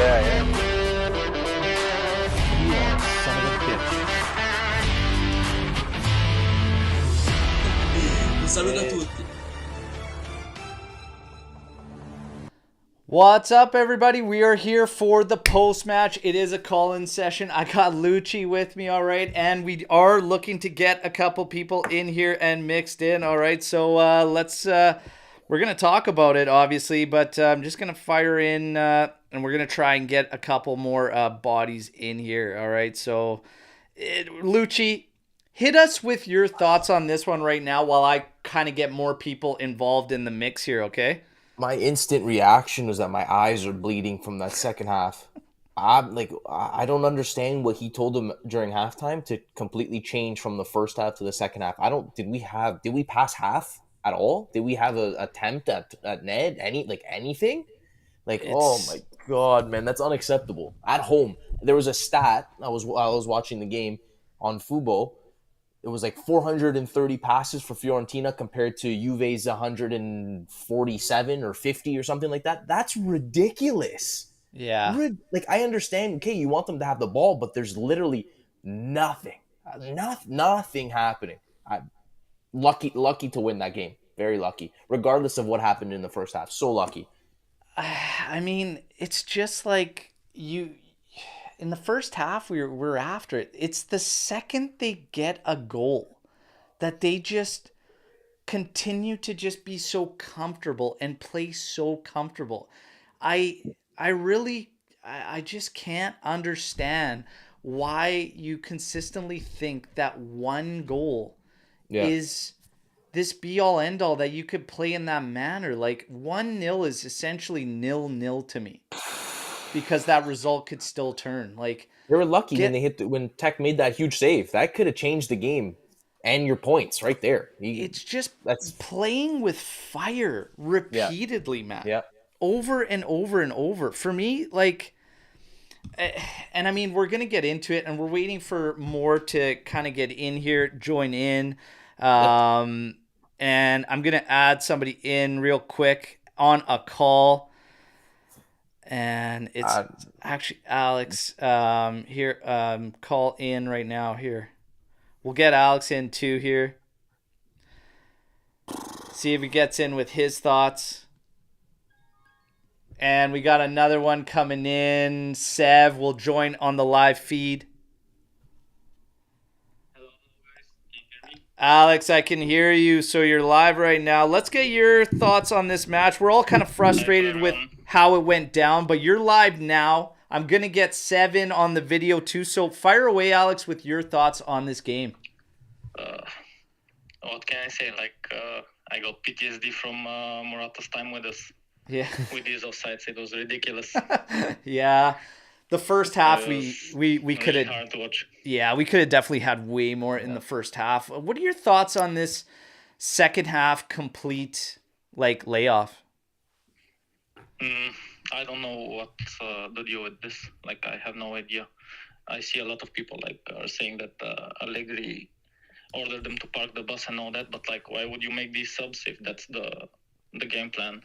yeah. Son of a bitch. Un saluto a tutti. What's up, everybody? We are here for the post-match. It is a call-in session. I got Lucci with me, all right? And we are looking to get a couple people in here and mixed in, all right? So let's... we're going to talk about it, obviously, but I'm just going to fire in and we're going to try and get a couple more bodies in here, all right? So, Lucci, hit us with your thoughts on this one right now while I kind of get more people involved in the mix here, okay? My instant reaction was that my eyes are bleeding from that second half. I don't understand what he told them during halftime to completely change from the first half to the second half. Did we pass half at all? Did we have an attempt at Ned? Anything? Oh my God, man, that's unacceptable. At home, there was a stat. I was watching the game on Fubo. It was like 430 passes for Fiorentina compared to Juve's 147 or 50 or something like that. That's ridiculous. Yeah. I understand, okay, you want them to have the ball, but there's literally nothing happening. Lucky to win that game. Very lucky. Regardless of what happened in the first half. So lucky. I mean, it's just like in the first half, we're after it. It's the second they get a goal that they just continue to just be so comfortable and play so comfortable. I just can't understand why you consistently think that one goal is this be-all end-all that you could play in that manner. Like 1-0 is essentially 0-0 to me. Because that result could still turn. Like they were lucky when Tech made that huge save. That could have changed the game and your points right there. That's playing with fire repeatedly, man. Yeah. Over and over and over. For me, like, and I mean, we're gonna get into it, and we're waiting for more to kind of get in here, join in, and I'm gonna add somebody in real quick on a call. And it's actually Alex here. Call in right now here. We'll get Alex in too here. See if he gets in with his thoughts. And we got another one coming in. Sev will join on the live feed. Hello, guys. Can you hear me? Alex, I can hear you. So you're live right now. Let's get your thoughts on this match. We're all kind of frustrated with how it went down, but you're live now. I'm going to get Seven on the video too. So fire away, Alex, with your thoughts on this game. What can I say? I got PTSD from Morata's time with us. Yeah. With his offsides, it was ridiculous. Yeah. The first half, we could have. Hard to watch. Yeah, we could have definitely had way more in the first half. What are your thoughts on this second half complete layoff? I don't know what the deal with this. I have no idea. I see a lot of people are saying that Allegri ordered them to park the bus and all that. But why would you make these subs if that's the game plan?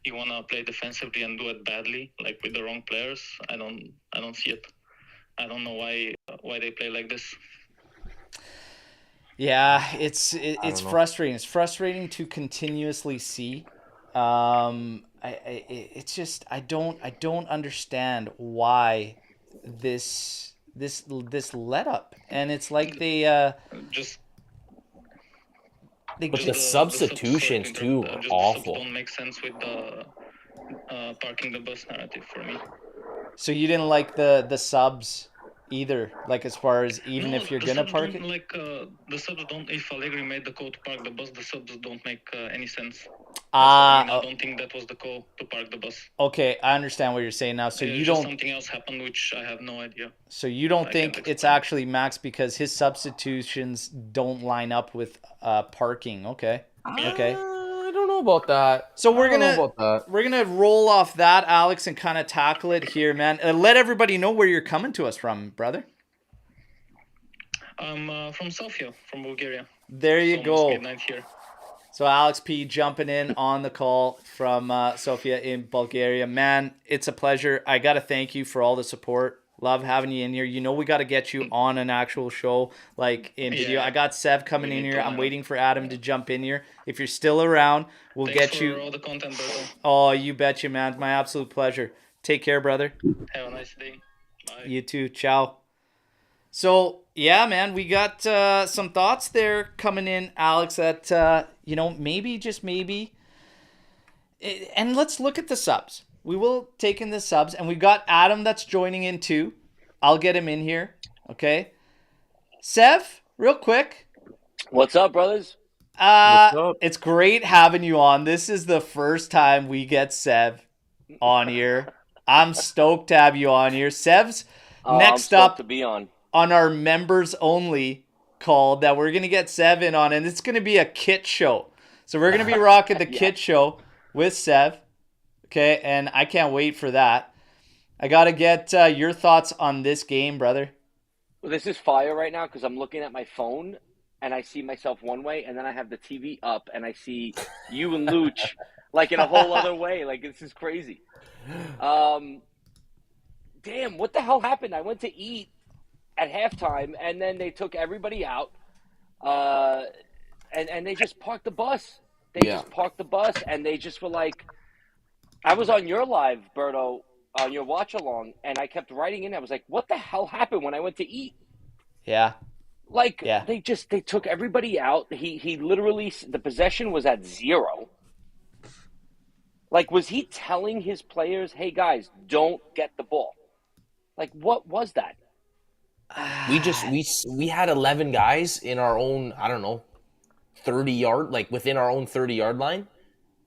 You want to play defensively and do it badly, with the wrong players. I don't see it. I don't know why they play like this. Yeah, it's frustrating. It's frustrating to continuously see. It's just I don't understand why this let up, and it's like they But the substitutions too are awful. Don't make sense with the parking the bus narrative for me. So you didn't like the subs either, as far as if you're gonna park it. The subs don't. If Allegri made the call to park the bus, the subs don't make any sense. I don't think that was the call to park the bus. Okay, I understand what you're saying now. So you don't. Something else happened, which I have no idea. So you don't think it's actually Max because his substitutions don't line up with parking? Okay. Okay. I don't know about that. So we're gonna roll off that, Alex, and kind of tackle it here, man. Let everybody know where you're coming to us from, brother. I'm from Sofia, from Bulgaria. There you go. Midnight here. So Alex P jumping in on the call from Sofia in Bulgaria. Man, it's a pleasure. I got to thank you for all the support. Love having you in here. You know we got to get you on an actual show, like in video. Yeah, I got Sev coming we in need here. to, I'm man. waiting for Adam to jump in here. If you're still around, we'll Thanks get for you. all the content, Berto. Oh, you betcha, man. My absolute pleasure. Take care, brother. Have a nice day. Bye. You too. Ciao. So, yeah, man, we got some thoughts there coming in, Alex, that, maybe, just maybe. And let's look at the subs. We will take in the subs. And we've got Adam that's joining in too. I'll get him in here. Okay. Sev, real quick. What's up, brothers? What's up? It's great having you on. This is the first time we get Sev on here. I'm stoked to have you on here. Sev's next I'm up stoked to be on our members only call that we're going to get Sev in on, and it's going to be a kit show. So we're going to be rocking the kit show with Sev. Okay, and I can't wait for that. I got to get your thoughts on this game, brother. Well, this is fire right now because I'm looking at my phone and I see myself one way, and then I have the TV up and I see you and Lucci like in a whole other way. Like, this is crazy. Damn, what the hell happened? I went to eat at halftime, and then they took everybody out, and they just parked the bus. They just parked the bus, and they just were like, I was on your live, Berto, on your watch along, and I kept writing in. I was like, what the hell happened when I went to eat? Yeah. Like, they took everybody out. He literally, the possession was at 0. Like, was he telling his players, hey, guys, don't get the ball? Like, what was that? We had 11 guys in our own, I don't know, 30-yard, like within our own 30-yard line.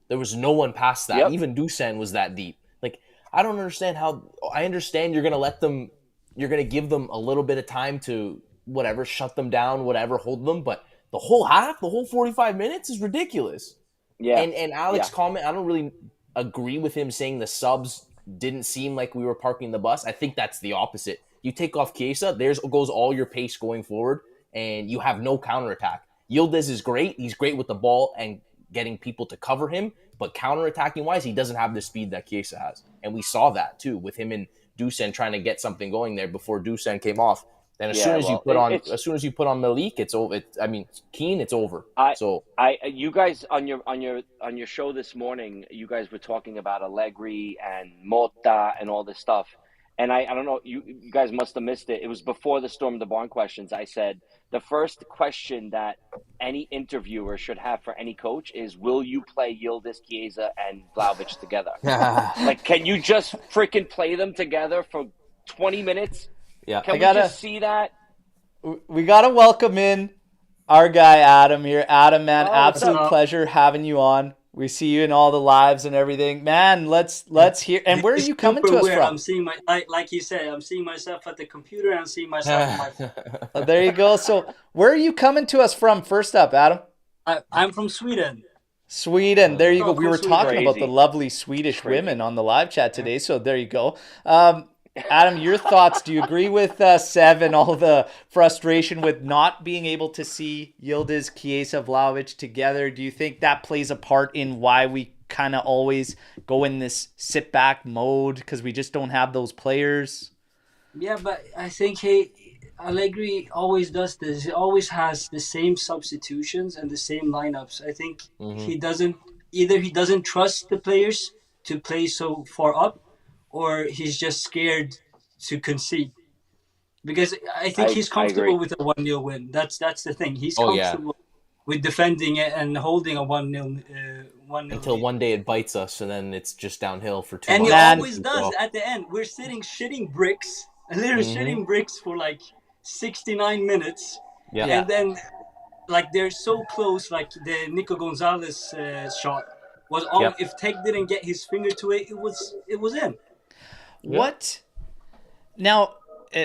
There was no one past that. Yep. Even Dusan was that deep. Like, I don't understand how. I understand you're gonna give them a little bit of time to whatever, shut them down, whatever, hold them. But the whole half, the whole 45 minutes is ridiculous. Yeah. And Alex comment, I don't really agree with him saying the subs didn't seem like we were parking the bus. I think that's the opposite. You take off Chiesa, there goes all your pace going forward, and you have no counterattack. Yildiz is great. He's great with the ball and getting people to cover him, but counterattacking wise, he doesn't have the speed that Chiesa has. And we saw that too with him and Dusan trying to get something going there before Dusan came off. Then as soon as you put on Malik, it's over. Keane, it's over. You guys on your show this morning, you guys were talking about Allegri and Motta and all this stuff. And I don't know, you guys must have missed it. It was before the Storm the Barn questions. I said the first question that any interviewer should have for any coach is, will you play Yildiz, Chiesa, and Vlahovic together? Like, can you just freaking play them together for 20 minutes? Yeah. Can we just see that? We got to welcome in our guy Adam here. Adam, man, absolute up? pleasure having you on. We see you in all the lives and everything. Man, let's hear. And where are you coming to us weird. from? I'm seeing like you said, I'm seeing myself at the computer and I'm seeing myself on my phone. There you go. So where are you coming to us from first up, Adam? I'm from Sweden. Sweden. There you go. We were Sweden. talking about the Crazy. lovely Swedish women on the live chat today. So there you go. Adam, your thoughts? Do you agree with Sev and all the frustration with not being able to see Yildiz, Chiesa, Vlahovic together? Do you think that plays a part in why we kind of always go in this sit back mode because we just don't have those players? Yeah, but I think Allegri always does this. He always has the same substitutions and the same lineups. I think he doesn't trust the players to play so far up, or he's just scared to concede. Because I think he's comfortable with a 1-0 win. That's the thing. He's comfortable with defending it and holding a 1-0 until one day it bites us, and then it's just downhill for 2 and months. he always does at the end. We're shitting bricks, literally shitting bricks for like 69 minutes. Yeah. And then, like, they're so close, like the Nico Gonzalez shot was on. If Tech didn't get his finger to it, it was in. What? Now,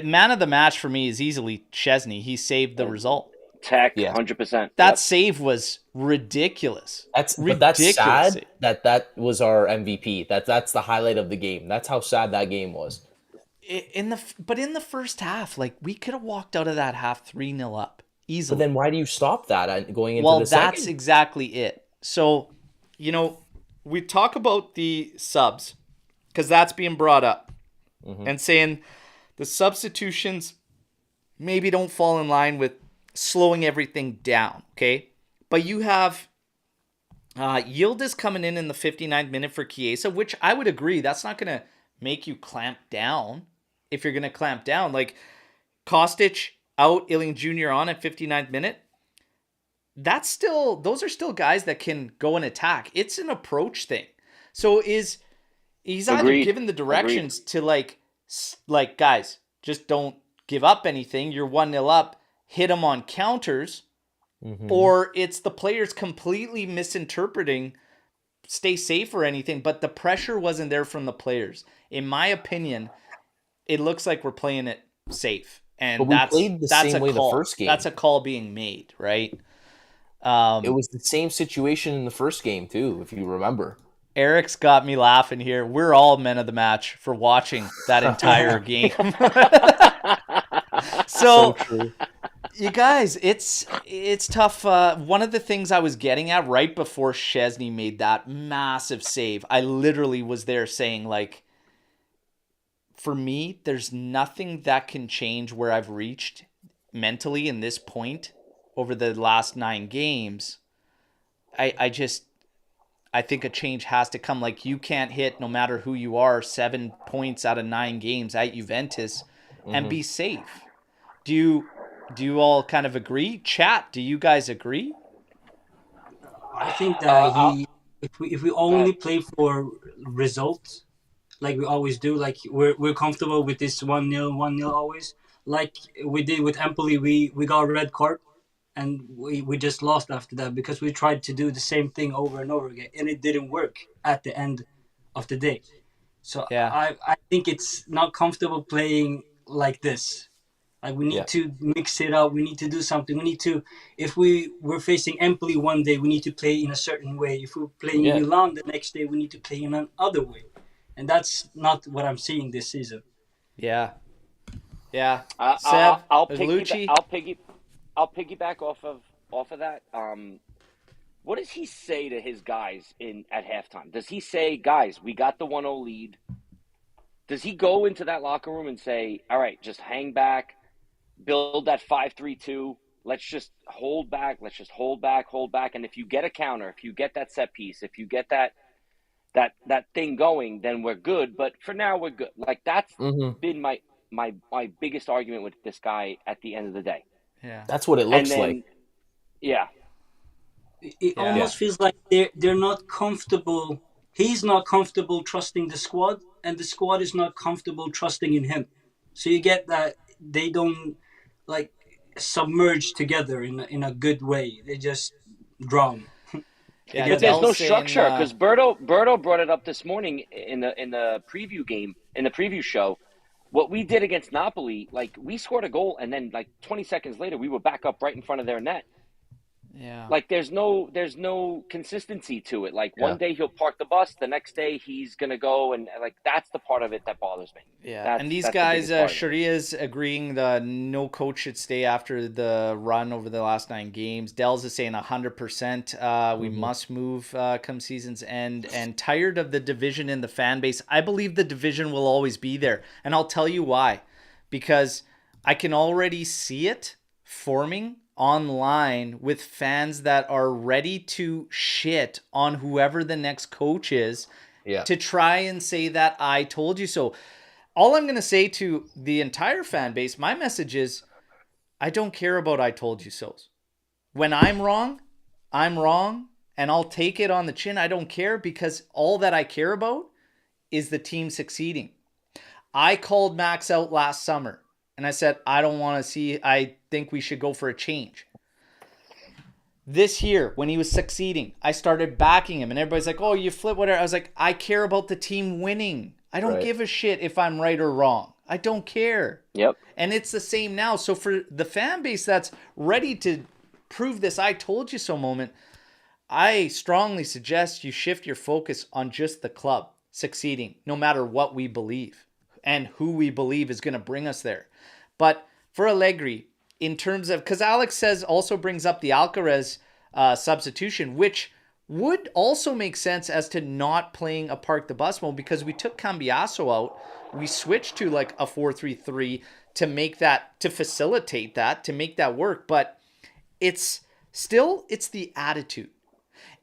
man of the match for me is easily Chesney. He saved the result. Tech, 100%. That save was ridiculous. That's sad that was our MVP. That's the highlight of the game. That's how sad that game was. But in the first half, like, we could have walked out of that half 3-0 up easily. But then why do you stop that going into the second? Well, that's exactly it. So, we talk about the subs because that's being brought up and saying the substitutions maybe don't fall in line with slowing everything down, okay? But you have Yildiz coming in the 59th minute for Chiesa, which I would agree, that's not going to make you clamp down if you're going to clamp down. Like Kostic out, Illing Jr. on at 59th minute. Those are still guys that can go and attack. It's an approach thing. So he's either given the directions to like guys, just don't give up anything. You're 1-0 up, hit them on counters, or it's the players completely misinterpreting, stay safe or anything, but the pressure wasn't there from the players. In my opinion, it looks like we're playing it safe. And that's same way the first game. That's a call being made, right? It was the same situation in the first game too, if you remember. Eric's got me laughing here. We're all men of the match for watching that entire game. So true. You guys, it's tough. One of the things I was getting at right before Szczesny made that massive save, I literally was there saying, like, for me, there's nothing that can change where I've reached mentally in this point over the last 9 games. I think a change has to come. Like, you can't hit, no matter who you are, 7 points out of 9 games at Juventus and be safe. Do you all kind of agree? Chat, do you guys agree? I think that if we only play for results, like we always do, like we're comfortable with this 1-0 always, like we did with Empoli. We got a red card, and we just lost after that because we tried to do the same thing over and over again, and it didn't work at the end of the day. So yeah. I think it's not comfortable playing like this. Like, we need to mix it up. We need to do something. We need to, if we're facing Empoli one day, we need to play in a certain way. If we're playing Milan the next day, we need to play in another way. And that's not what I'm seeing this season. Yeah. Yeah. Seb, I'll Lucci? piggyback off of that. What does he say to his guys at halftime? Does he say, guys, we got the 1-0 lead? Does he go into that locker room and say, all right, just hang back, build that 5-3-2. Let's just hold back. Let's just hold back. And if you get a counter, if you get that set piece, if you get that thing going, then we're good. But for now, we're good. Like, that's been my biggest argument with this guy at the end of the day. Yeah, that's what it looks like. Yeah, it almost feels like they're not comfortable. He's not comfortable trusting the squad, and the squad is not comfortable trusting in him. So you get that they don't like submerge together in a good way. They just drown. Yeah, but there's no structure, because Berto brought it up this morning in the preview game, in the preview show. What we did against Napoli, like, we scored a goal, and then like 20 seconds later, we were back up right in front of their net. Yeah. Like, there's no consistency to it. Like, one day he'll park the bus, the next day he's gonna go, and like, that's the part of it that bothers me. Yeah. And these guys, Sharia's agreeing that no coach should stay after the run over the last 9 games. Dells is saying 100%. We must move come season's end, and tired of the division in the fan base. I believe the division will always be there, and I'll tell you why. Because I can already see it forming online with fans that are ready to shit on whoever the next coach is, to try and say that I told you so. All I'm going to say to the entire fan base, my message is, I don't care about I told you so's. When I'm wrong, and I'll take it on the chin. I don't care, because all that I care about is the team succeeding. I called Max out last summer, and I said, I think we should go for a change. This year, when he was succeeding, I started backing him, and everybody's like, oh, you flip whatever. I was like, I care about the team winning. I don't give a shit if I'm right or wrong. I don't care. Yep. And it's the same now. So for the fan base that's ready to prove this I told you so moment, I strongly suggest you shift your focus on just the club succeeding, no matter what we believe and who we believe is going to bring us there. But for Allegri, in terms of, because Alex also brings up the Alcaraz substitution, which would also make sense as to not playing a park the bus mode, because we took Cambiaso out. We switched to like a 4-3-3 to make that, to facilitate that, to make that work. But it's the attitude.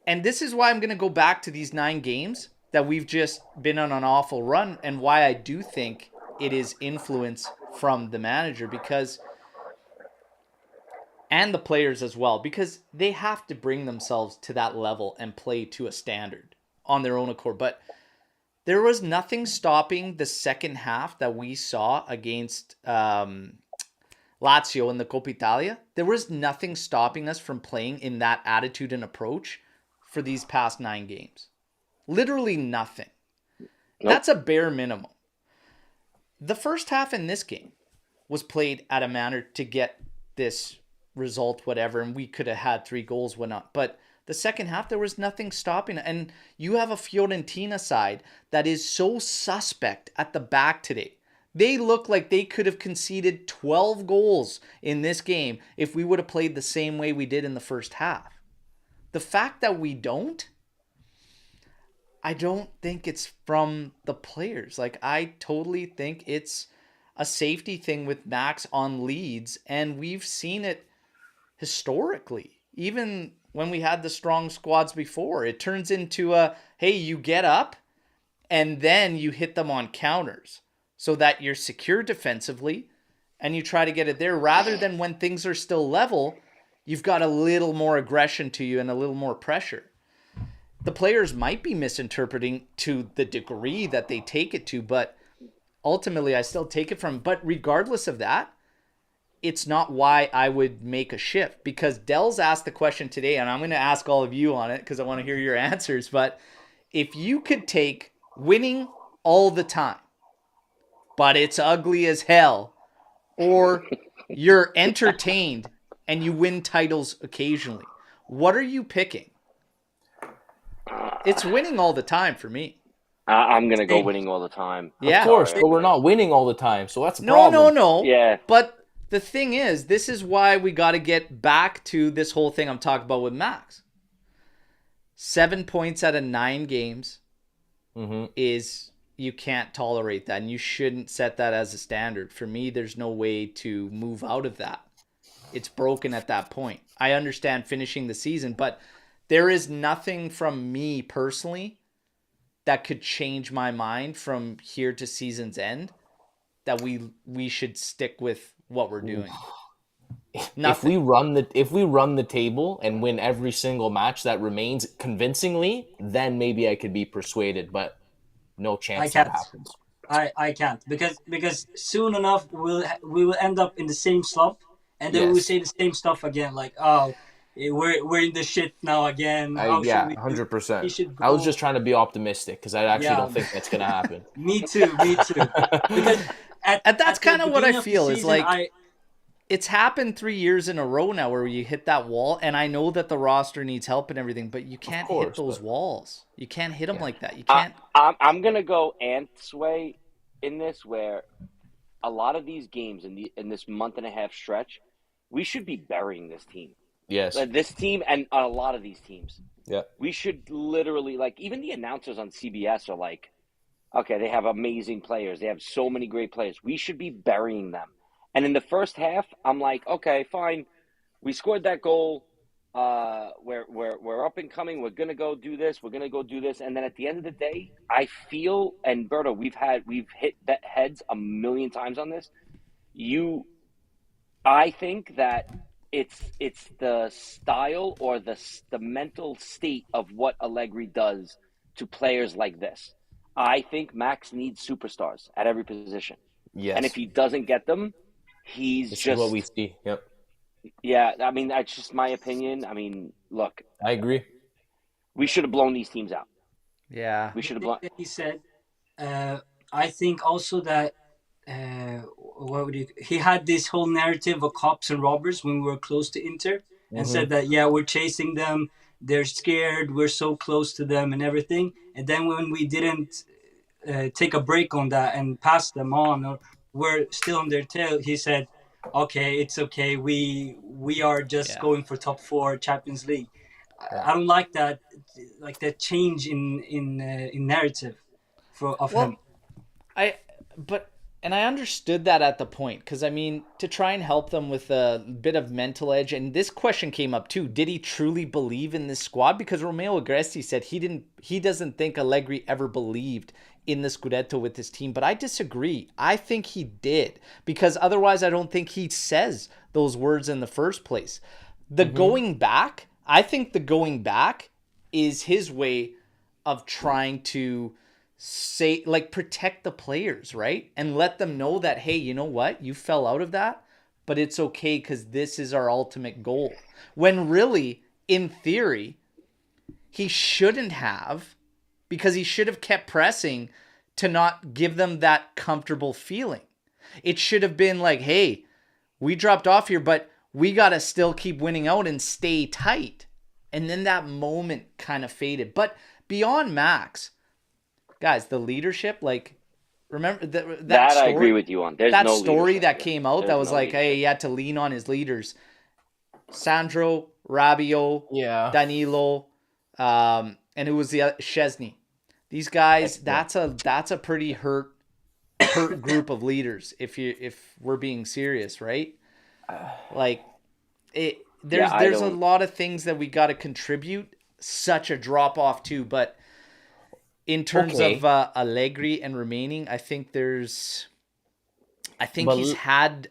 And this is why I'm going to go back to these 9 games that we've just been on an awful run, and why I do think it is influence from the manager, because, and the players as well, because they have to bring themselves to that level and play to a standard on their own accord. But there was nothing stopping the second half that we saw against Lazio in the Coppa Italia. There was nothing stopping us from playing in that attitude and approach for these past 9 games. Literally nothing. Nope. That's a bare minimum. The first half in this game was played at a manner to get this result, whatever, and we could have had 3 goals, whatnot. But the second half, there was nothing stopping it. And you have a Fiorentina side that is so suspect at the back today. They look like they could have conceded 12 goals in this game if we would have played the same way we did in the first half. The fact that we don't, I don't think it's from the players. Like, I totally think it's a safety thing with Max on leads, and we've seen it historically. Even when we had the strong squads before, it turns into a, hey, you get up and then you hit them on counters so that you're secure defensively and you try to get it there, rather than when things are still level, you've got a little more aggression to you and a little more pressure. The players might be misinterpreting to the degree that they take it to, but ultimately I still take it from. But regardless of that, it's not why I would make a shift, because Dell's asked the question today, and I'm going to ask all of you on it because I want to hear your answers. But if you could take winning all the time, but it's ugly as hell, or you're entertained and you win titles occasionally, what are you picking? It's winning all the time for me. I'm going to go winning all the time. Yeah. Of course, but we're not winning all the time, so that's a problem. No. Yeah. But the thing is, this is why we got to get back to this whole thing I'm talking about with Max. 7 points out of 9 games is, you can't tolerate that, and you shouldn't set that as a standard. For me, there's no way to move out of that. It's broken at that point. I understand finishing the season, but there is nothing from me personally that could change my mind from here to season's end that we should stick with what we're doing. If we run the table and win every single match that remains convincingly, then maybe I could be persuaded, but no chance that happens. I can't, because soon enough we will end up in the same slump, and then we'll say the same stuff again, like, oh, we're in the shit now again. 100%. I was just trying to be optimistic because I actually don't think that's gonna happen. Me too. Because that's kind of what I feel is season, like. It's happened 3 years in a row now where you hit that wall, and I know that the roster needs help and everything, but you can't hit those walls. You can't hit them like that. You can't. I'm gonna go Ant's way in this, where a lot of these games in this month and a half stretch, we should be burying this team. Yes. This team and a lot of these teams. Yeah. We should literally, like, even the announcers on CBS are like, okay, they have amazing players. They have so many great players. We should be burying them. And in the first half, I'm like, okay, fine. We scored that goal. We're up and coming. We're gonna go do this. We're gonna go do this. And then at the end of the day, I feel, and Berto, we've hit that heads a million times on this. I think that it's the style or the mental state of what Allegri does to players like this. I think Max needs superstars at every position. Yes. And if he doesn't get them, this is what we see. Yep. Yeah, I mean, that's just my opinion. I mean, look. I agree. We should have blown these teams out. Yeah. We should have blown. He said, I think also that he had this whole narrative of cops and robbers when we were close to Inter, and said that, we're chasing them, they're scared, we're so close to them and everything. And then when we didn't take a break on that and pass them on, or we're still on their tail, he said, okay, it's okay, we are just going for top 4 Champions League. I don't like that that change in narrative of him. And I understood that at the point, because I mean, to try and help them with a bit of mental edge, and this question came up too: did he truly believe in this squad? Because Romeo Agresti said he doesn't think Allegri ever believed in the Scudetto with this team, but I disagree. I think he did, because otherwise I don't think he says those words in the first place. Going back, I think the going back is his way of trying to say, like, protect the players, right? And let them know that, hey, you know what? You fell out of that, but it's okay because this is our ultimate goal. When really, in theory, he shouldn't have, because he should have kept pressing to not give them that comfortable feeling. It should have been like, hey, we dropped off here, but we got to still keep winning out and stay tight. And then that moment kind of faded. But beyond Max, guys, the leadership, like, remember that story, I agree with you on. There's that no story that came out that was like, leadership. hey, he had to lean on his leaders. Sandro, Rabiot, Danilo, and it was the Szczesny. These guys, that's a pretty hurt group of leaders if we're being serious, right? Like there's a lot of things that we got to contribute. Such a drop off too, but in terms of Allegri and remaining, I think he's had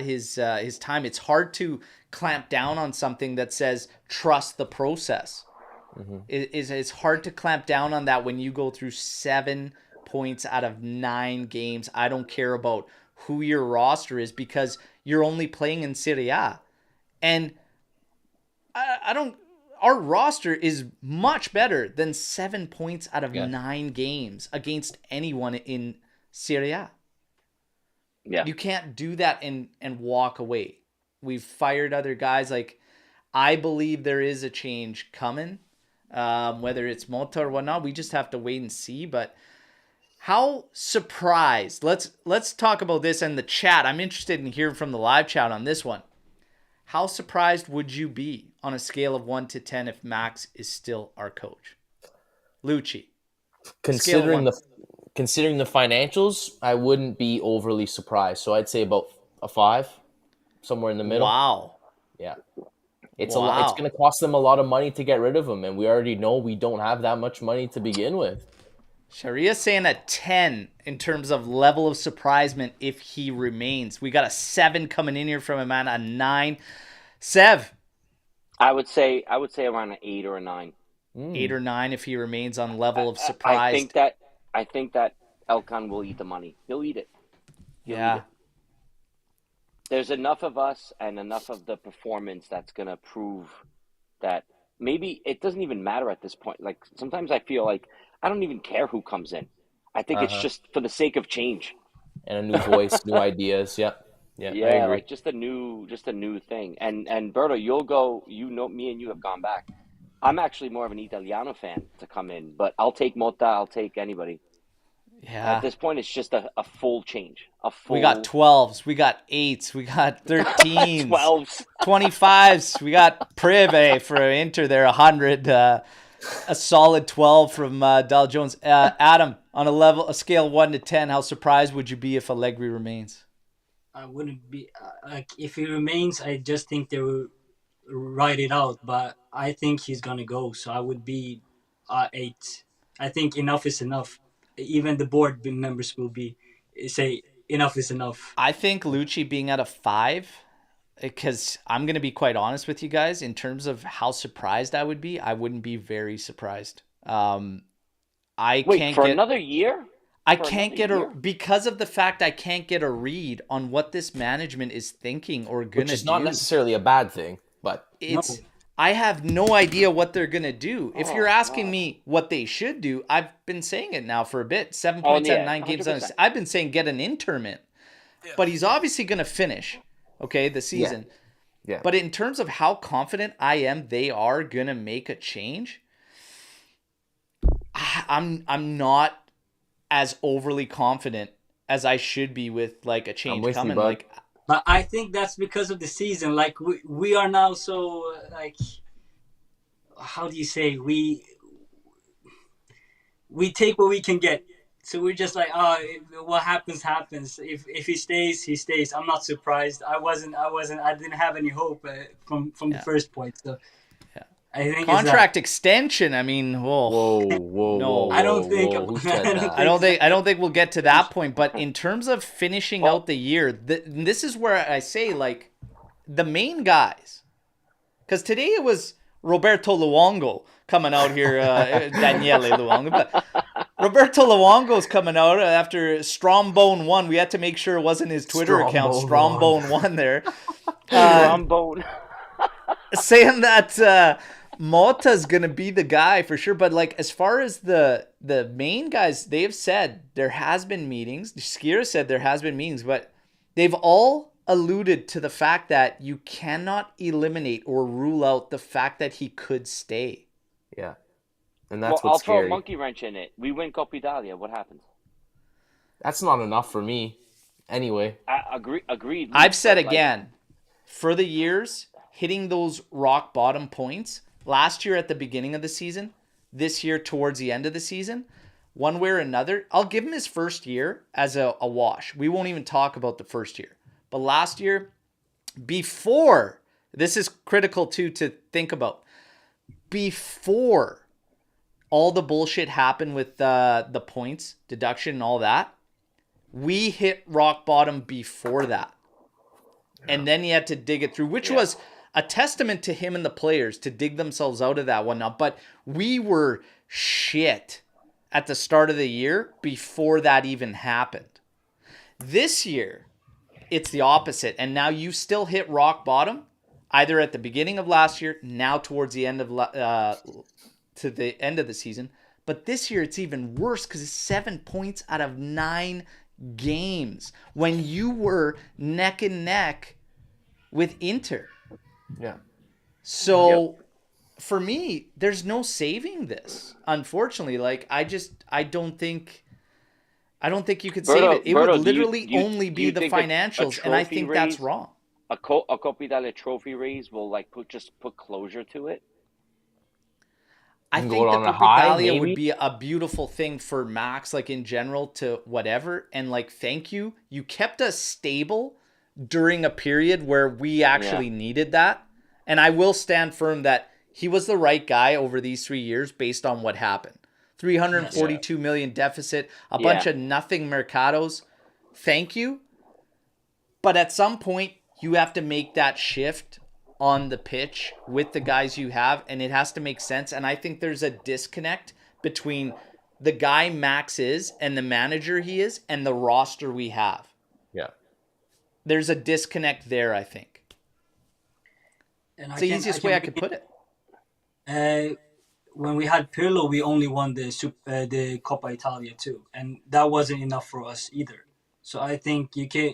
his time. It's hard to clamp down on something that says trust the process. It's hard to clamp down on that when you go through 7 points out of 9 games. I don't care about who your roster is, because you're only playing in Serie A. And our roster is much better than 7 points out of 9 games against anyone in Serie A. Yeah. You can't do that and walk away. We've fired other guys. Like, I believe there is a change coming. Whether it's Motta or whatnot, we just have to wait and see. But how surprised? Let's talk about this in the chat. I'm interested in hearing from the live chat on this one. How surprised would you be on a scale of 1 to 10 if Max is still our coach? Lucci. Considering the financials, I wouldn't be overly surprised. So I'd say about a 5, somewhere in the middle. Wow. Yeah. It's a lot. It's going to cost them a lot of money to get rid of him, and we already know we don't have that much money to begin with. Sharia's saying a 10 in terms of level of surprisement if he remains. We got a 7 coming in here from a man, a 9. Sev. I would say around an 8 or a 9. 8 or 9 if he remains on level of surprise. I think that Elkan will eat the money. He'll eat it. He'll eat it. There's enough of us and enough of the performance that's going to prove that maybe it doesn't even matter at this point. Like, sometimes I feel like I don't even care who comes in. I think it's just for the sake of change. And a new voice, new ideas. Yeah, I agree. Like just a new thing. And Berto, you'll go, me and you have gone back. I'm actually more of an Italiano fan to come in, but I'll take Motta, I'll take anybody. Yeah. At this point, it's just a full change. We got 12s, we got 8s, we got 13s, 12s, 25s. We got Prive for Inter there, 100. A solid 12 from Dal Jones. Adam, on a scale 1 to 10, how surprised would you be if Allegri remains? I wouldn't be if he remains. I just think they will write it out, but I think he's gonna go. So I would be 8. I think enough is enough. Even the board members will say enough is enough. I think Lucci being at a 5, because I'm going to be quite honest with you guys, in terms of how surprised I would be, I wouldn't be very surprised. Another year? Because of the fact I can't get a read on what this management is thinking or going to do. Which is not necessarily a bad thing, but I have no idea what they're going to do. If you're asking me what they should do, I've been saying it now for a bit. 7 points out of 9 games. I've been saying get an interim in. Yeah. But he's obviously going to finish, the season. Yeah. But in terms of how confident I am they are going to make a change, I'm not as overly confident as I should be with like a change coming. But I think that's because of the season. Like we are now so like how do you say, we take what we can get. So we're just like, oh, what happens happens. If he stays, he stays. I'm not surprised. I didn't have any hope from the first point. So Yeah. I think Contract extension. I mean, Whoa, whoa, No. whoa, I don't whoa, think whoa. Who said that? I don't think we'll get to that point. But in terms of finishing out the year, this is where I say, like, the main guys, because today it was Roberto Luongo coming out here, Daniele Luongo, but Roberto Luongo's coming out after Strombone 1. We had to make sure it wasn't his Twitter account, Strombone 1 there. Trombone. Saying that Mota's going to be the guy for sure. But, like, as far as the main guys, they have said there has been meetings. Skira said there has been meetings, but they've all alluded to the fact that you cannot eliminate or rule out the fact that he could stay. Yeah. And that's I'll what's throw scary. a monkey wrench in it. We win Coppa Italia. What happens? That's not enough for me. Anyway. Agreed. I've said again, for the years, hitting those rock bottom points, last year at the beginning of the season, this year towards the end of the season, one way or another, I'll give him his first year as a wash. We won't even talk about the first year. But last year, before, this is critical too to think about, before all the bullshit happened with the points, deduction and all that, we hit rock bottom before that. And then he had to dig it through, which was a testament to him and the players to dig themselves out of that one now. But we were shit at the start of the year before that even happened. This year, it's the opposite. And now you still hit rock bottom, either at the beginning of last year, now towards the end of to the end of the season. But this year, it's even worse because it's 7 points out of 9 games when you were neck and neck with Inter. Yeah. So for me, there's no saving this. Unfortunately, like I don't think you could save it. It would literally only be the financials, and I think that's wrong. A Coppa Italia trophy raise will just put closure to it. I think the Coppa Italia would be a beautiful thing for Max, like in general, to whatever. And like, thank you. You kept us stable during a period where we actually needed that. And I will stand firm that he was the right guy over these 3 years based on what happened. 342 million deficit, a bunch of nothing mercados. Thank you. But at some point, you have to make that shift on the pitch with the guys you have, and it has to make sense. And I think there's a disconnect between the guy Max is and the manager he is and the roster we have. Yeah. There's a disconnect there, I think. And it's the easiest way I could put it. When we had Pirlo, we only won the Coppa Italia too, and that wasn't enough for us either. So I think you can,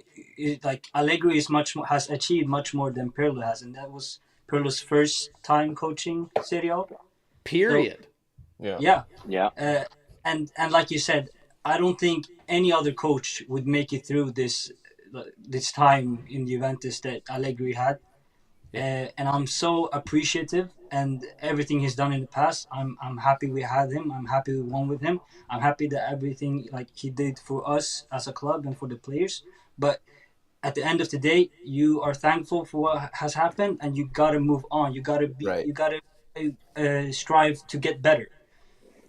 like, Allegri has achieved much more than Pirlo has, and that was Pirlo's first time coaching Serie A. Period. So, yeah. And like you said, I don't think any other coach would make it through this time in Juventus that Allegri had. And I'm so appreciative, and everything he's done in the past, I'm happy we had him. I'm happy we won with him. I'm happy that everything like he did for us as a club and for the players. But at the end of the day, you are thankful for what has happened, and you gotta move on. You gotta be, you gotta strive to get better.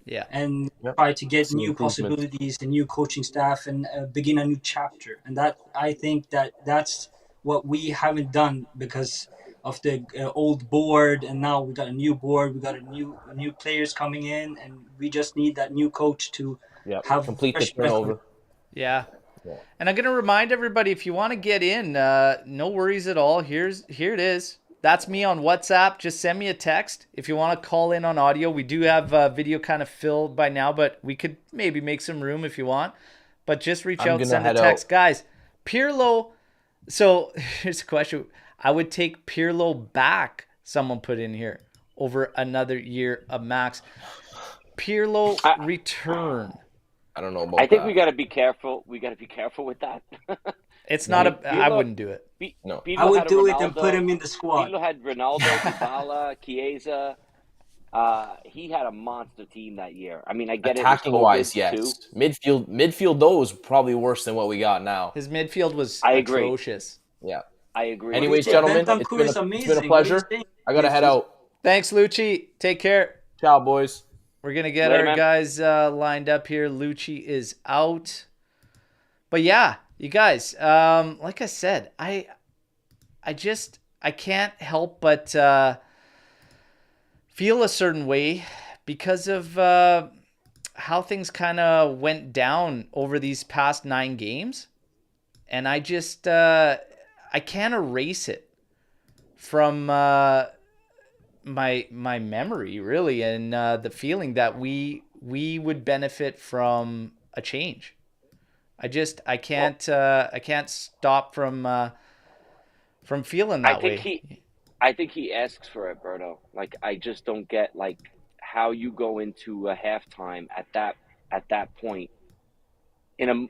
Yeah, and try to get new possibilities, and new coaching staff, and begin a new chapter. And that I think that's what we haven't done because of the old board, and now we got a new board, we got a new players coming in, and we just need that new coach to have complete the turnover. Yeah. And I'm gonna remind everybody, if you want to get in, no worries at all. Here it is. That's me on WhatsApp. Just send me a text if you want to call in on audio. We do have video kind of filled by now, but we could maybe make some room if you want. But just reach out, send a text, guys. Pirlo. So here's a question. I would take Pirlo back, someone put in here, over another year of Max. Pirlo return. I don't know about that. I think we got to be careful. We got to be careful with that. It's not I wouldn't do it. I would do it and put him in the squad. Pirlo had Ronaldo, Dybala, Chiesa. He had a monster team that year. I mean, I get it was Attacking COVID wise, yes. too. Midfield though was probably worse than what we got now. His midfield was I agree. atrocious. Yeah. I agree. What do you Anyways, say? gentlemen, Bentancur is it's been a amazing. What are you pleasure. saying? I gotta head out. Thanks, Lucci. Take care. Ciao, boys. We're gonna get Later, our man. guys lined up here. Lucci is out, but yeah, you guys. Like I said, I can't help but feel a certain way because of how things kind of went down over these past 9 games, and I just I can't erase it from my memory, really, and the feeling that we would benefit from a change. I can't stop from feeling that way. I think he asks for it, Berto. Like, I just don't get like how you go into a halftime at that point in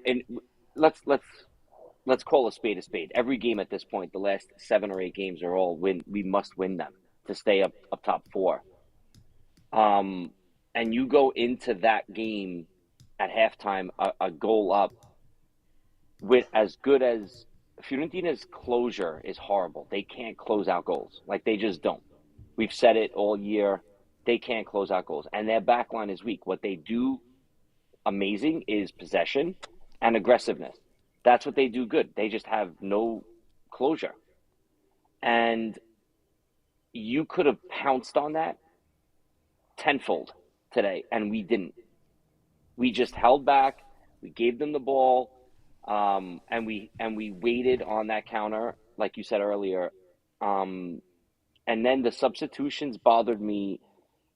let's call a spade a spade. Every game at this point, the last 7 or 8 games are all win. We must win them to stay up top 4. And you go into that game at halftime a goal up with as good as Fiorentina's closure is horrible. They can't close out goals. Like, they just don't. We've said it all year. They can't close out goals. And their back line is weak. What they do amazing is possession and aggressiveness. That's what they do good. They just have no closure. And you could have pounced on that tenfold today, and we didn't. We just held back. We gave them the ball, and we waited on that counter, like you said earlier. And then the substitutions bothered me,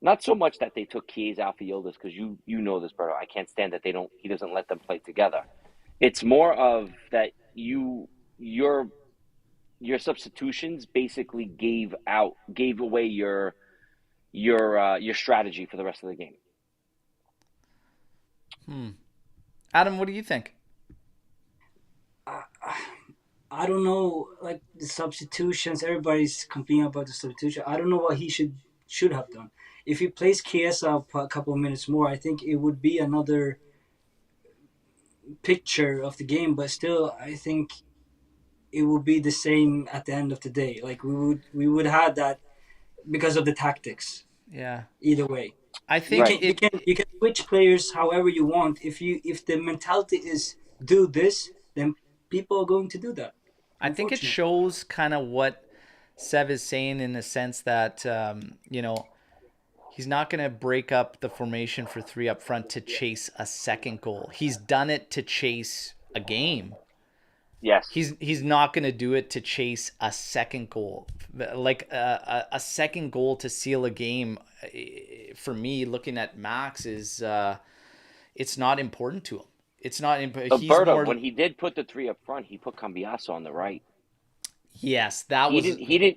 not so much that they took Chiesa out for Yildiz, because you know this, Berto. I can't stand that he doesn't let them play together. It's more of that your substitutions basically gave away your strategy for the rest of the game. Adam, what do you think? I don't know, like the substitutions. Everybody's complaining about the substitution. I don't know what he should have done. If he plays Chiesa a couple of minutes more, I think it would be another picture of the game. But still, I think it would be the same at the end of the day. Like we would have that because of the tactics. Yeah. Either way, I think you can switch players however you want. If the mentality is do this, then people are going to do that. I think it shows kind of what Sev is saying in the sense that he's not going to break up the formation for 3 up front to chase a second goal. He's done it to chase a game. Yes. He's not going to do it to chase a second goal. Like a second goal to seal a game, for me, looking at Max, is it's not important to him. It's not important. Alberto, when he did put the 3 up front, he put Cambiasso on the right. Yes, that he was... didn't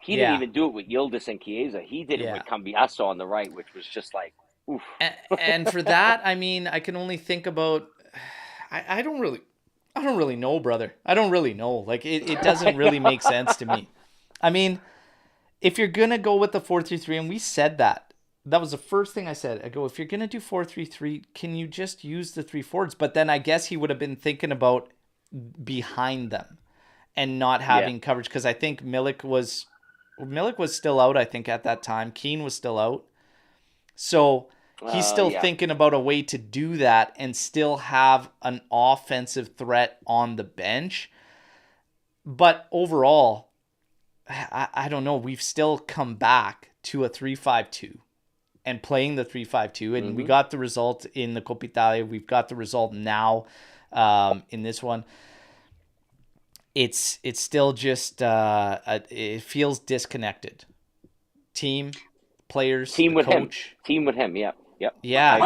even do it with Yildiz and Chiesa. He did it with Cambiasso on the right, which was just like, oof. And for that, I mean, I can only think about... I don't really know, brother. I don't really know. Like, it doesn't really make sense to me. I mean, if you're going to go with the 4-3-3, and we said that was the first thing I said. I go, if you're going to do 4-3-3, can you just use the 3 forwards? But then I guess he would have been thinking about behind them and not having coverage, because I think Milik was still out, I think, at that time. Keane was still out. So he's still thinking about a way to do that and still have an offensive threat on the bench. But overall, I don't know. We've still come back to a 3-5-2 and playing the 3-5-2. And we got the result in the Coppa Italia. We've got the result now in this one. It's still just, it feels disconnected. Team, players, coach. Team with him, yeah. Yep. Yeah.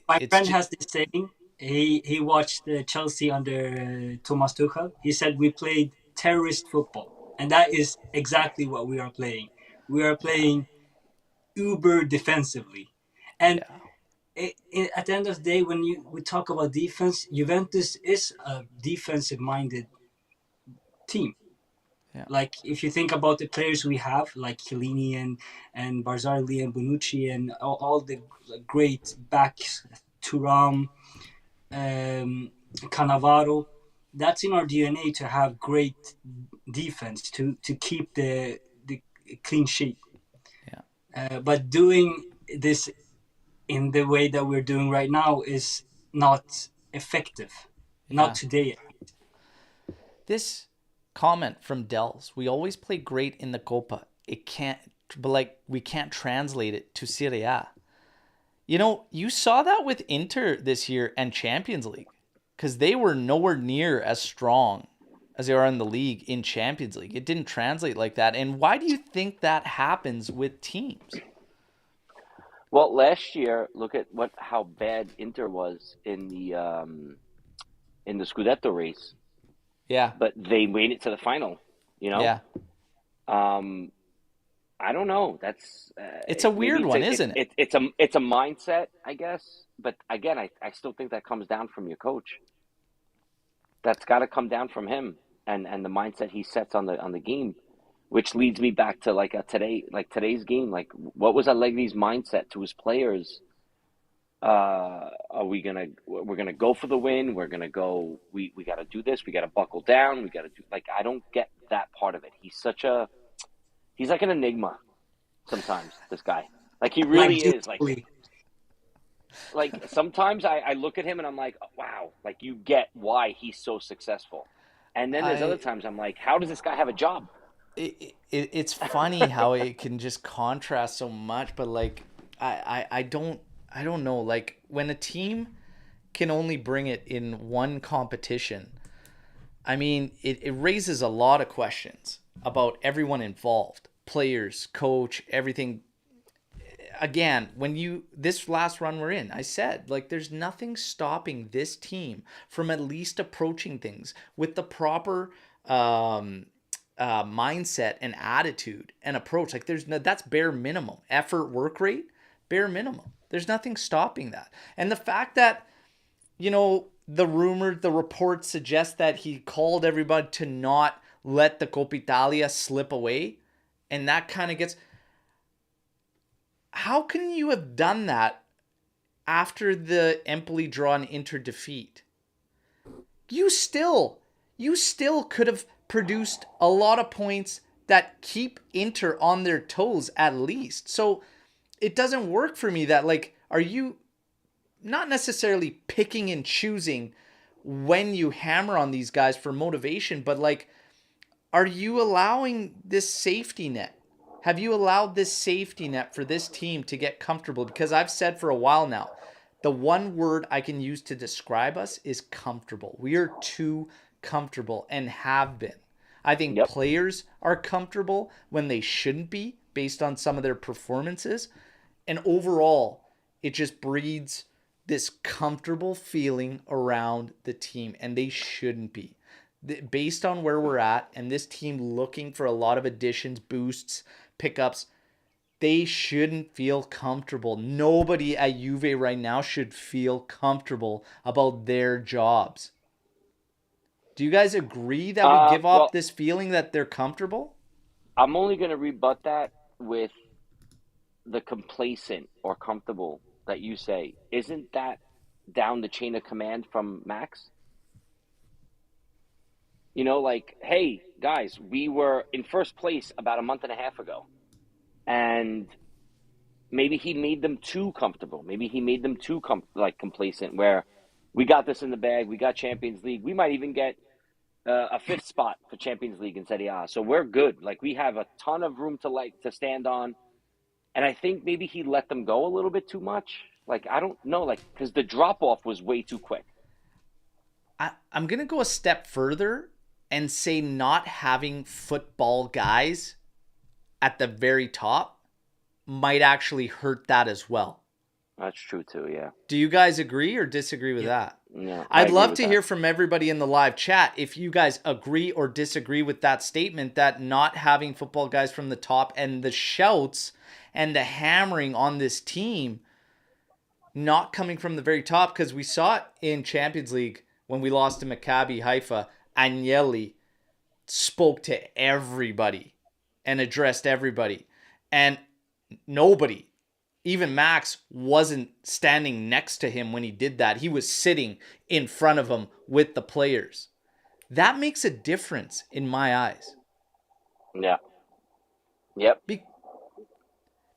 My friend has this saying. He watched Chelsea under Thomas Tuchel. He said we played terrorist football. And that is exactly what we are playing. We are playing uber defensively. And at the end of the day, when we talk about defense, Juventus is a defensive-minded team. Yeah. Like if you think about the players we have, like Chiellini and Barzagli and Bonucci and all the great backs, Thuram, Cannavaro, that's in our DNA to have great defense to keep the clean sheet. Yeah. But doing this in the way that we're doing right now is not effective. Not Yeah. today. This comment from Dells, we always play great in the Copa. It can't, but like, we can't translate it to Serie A. You know, you saw that with Inter this year and Champions League, because they were nowhere near as strong as they are in the league in Champions League. It didn't translate like that. And why do you think that happens with teams? Well, last year, look at how bad Inter was in the Scudetto race, Yeah. but they made it to the final. You know, Yeah. I don't know. That's It's a maybe weird one, isn't it? it's a mindset, I guess. But again, I still think that comes down from your coach. That's got to come down from him and the mindset he sets on the game, which leads me back to today's game. Like, what was Allegri's mindset to his players? We're gonna go for the win. We're gonna go. We got to do this. We got to buckle down. We got to do. Like, I don't get that part of it. He's like an enigma sometimes, this guy. Like, he really is. Like sometimes I look at him and I'm like, oh, wow, like, you get why he's so successpai. And then there's other times I'm like, how does this guy have a job? It's funny how it can just contrast so much, but like, I don't know. Like, when a team can only bring it in one competition, I mean, it raises a lot of questions about everyone involved, players, coach, everything. Again, this last run we're in, I said, like, there's nothing stopping this team from at least approaching things with the proper mindset and attitude and approach. Like, that's bare minimum effort, work rate, bare minimum. There's nothing stopping that. And the fact that, the reports suggest that he called everybody to not let the Coppa Italia slip away, and that kind of gets. How can you have done that after the Empoli draw and Inter defeat? You still could have produced a lot of points that keep Inter on their toes at least. So it doesn't work for me that, like, are you not necessarily picking and choosing when you hammer on these guys for motivation, but like, are you allowing this safety net? Have you allowed this safety net for this team to get comfortable? Because I've said for a while now, the one word I can use to describe us is comfortable. We are too comfortable and have been. I think players are comfortable when they shouldn't be based on some of their performances. And overall, it just breeds this comfortable feeling around the team, and they shouldn't be. Based on where we're at and this team looking for a lot of additions, boosts, pickups, they shouldn't feel comfortable. Nobody at Juve right now should feel comfortable about their jobs. Do you guys agree that we give off this feeling that they're comfortable? I'm only going to rebut that with the complacent or comfortable that you say. Isn't that down the chain of command from Max? Like, hey, guys, we were in first place about a month and a half ago. And maybe he made them too comfortable. Maybe he made them too complacent, where we got this in the bag. We got Champions League. We might even get a fifth spot for Champions League in Serie A. So we're good. Like, we have a ton of room to stand on. And I think maybe he let them go a little bit too much. Like, I don't know, like, because the drop-off was way too quick. I'm going to go a step further and say not having football guys at the very top might actually hurt that as well. That's true too, yeah. Do you guys agree or disagree with that? Yeah, I'd love to hear from everybody in the live chat if you guys agree or disagree with that statement, that not having football guys from the top and the shouts and the hammering on this team not coming from the very top, because we saw it in Champions League when we lost to Maccabi Haifa. Agnelli spoke to everybody and addressed everybody. And nobody, even Max, wasn't standing next to him when he did that. He was sitting in front of him with the players. That makes a difference in my eyes. Yeah. Yep.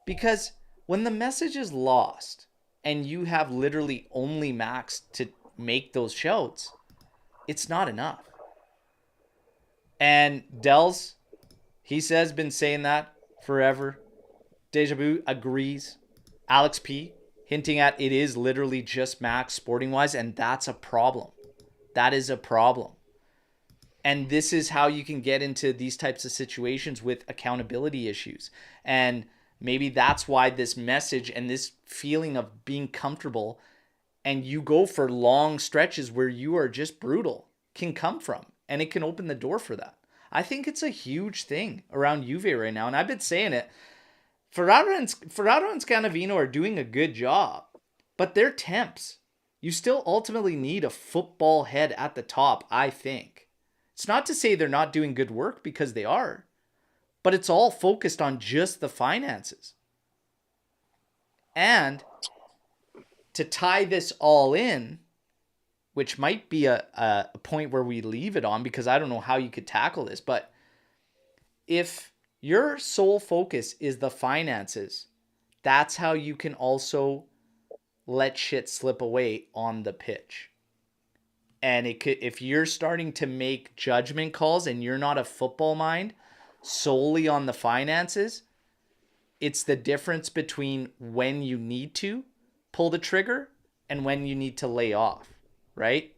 Because when the message is lost and you have literally only Max to make those shouts, it's not enough. And Dells, he says, been saying that forever. Deja Vu agrees. Alex P hinting at it is literally just Max sporting wise, and that's a problem. That is a problem. And this is how you can get into these types of situations with accountability issues. And maybe that's why this message and this feeling of being comfortable and you go for long stretches where you are just brutal can come from. And it can open the door for that. I think it's a huge thing around Juve right now. And I've been saying it. Ferraro and Scannavino are doing a good job, but they're temps. You still ultimately need a football head at the top, I think. It's not to say they're not doing good work, because they are, but it's all focused on just the finances. And to tie this all in, which might be a point where we leave it on, because I don't know how you could tackle this, but if your sole focus is the finances, that's how you can also let shit slip away on the pitch. And it could, if you're starting to make judgment calls and you're not a football mind solely on the finances, it's the difference between when you need to pull the trigger and when you need to lay off, right?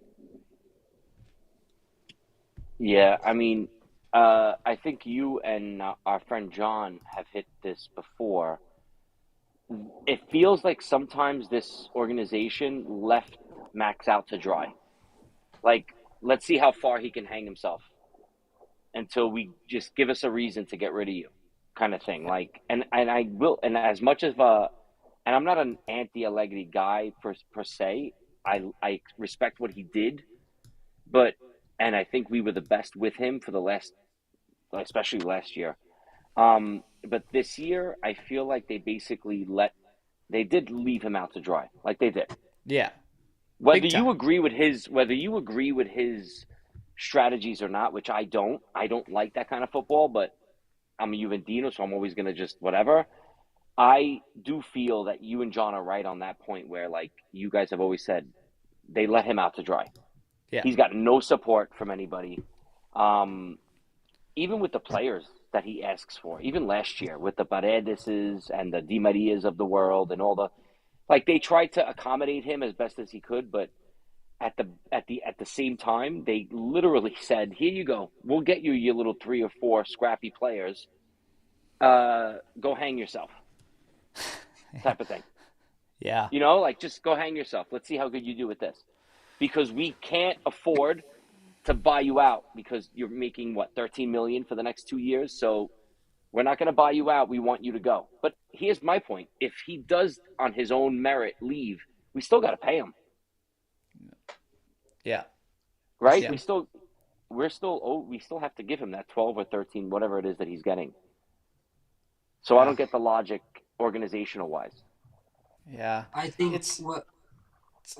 Yeah, I mean, I think you and our friend John have hit this before. It feels like sometimes this organization left Max out to dry. Like, let's see how far he can hang himself until we just give us a reason to get rid of you, kind of thing. Like, and I will, and as much as and I'm not an anti-Allegri guy per se. I respect what he did, and I think we were the best with him for the last, especially last year. But this year, I feel like they basically they did leave him out to dry, like they did. Yeah. Whether you agree with his strategies or not, which I don't like that kind of football, but I'm a Juventino, so I'm always going to just whatever. I do feel that you and John are right on that point where, like you guys have always said, they let him out to dry. Yeah. He's got no support from anybody. Even with the players that he asks for, even last year with the Paredeses and the Di Marias of the world and all the, like, they tried to accommodate him as best as he could, but at the same time, they literally said, "Here you go. We'll get you your little 3 or 4 scrappy players. Go hang yourself." Type of thing. Yeah. You know, like, just go hang yourself. Let's see how good you do with this. Because we can't afford to buy you out because you're making, what, 13 million for the next 2 years. So we're not going to buy you out. We want you to go. But here's my point. If he does on his own merit leave, we still got to pay him. Yeah. Right? Yeah. We still have to give him that 12 or 13, whatever it is that he's getting. So I don't get the logic organizational wise. Yeah. I think it's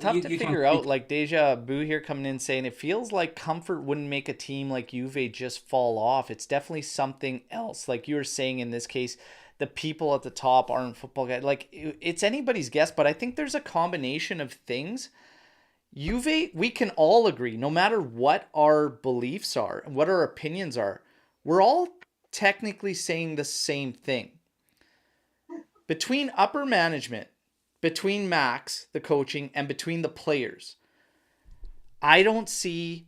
tough to figure out. Like Deja Vu here coming in saying it feels like comfort wouldn't make a team like Juve just fall off. It's definitely something else. Like you were saying in this case, the people at the top aren't football guys. Like it's anybody's guess, but I think there's a combination of things. Juve, we can all agree, no matter what our beliefs are and what our opinions are, we're all technically saying the same thing. Between upper management, between Max, the coaching, and between the players, I don't see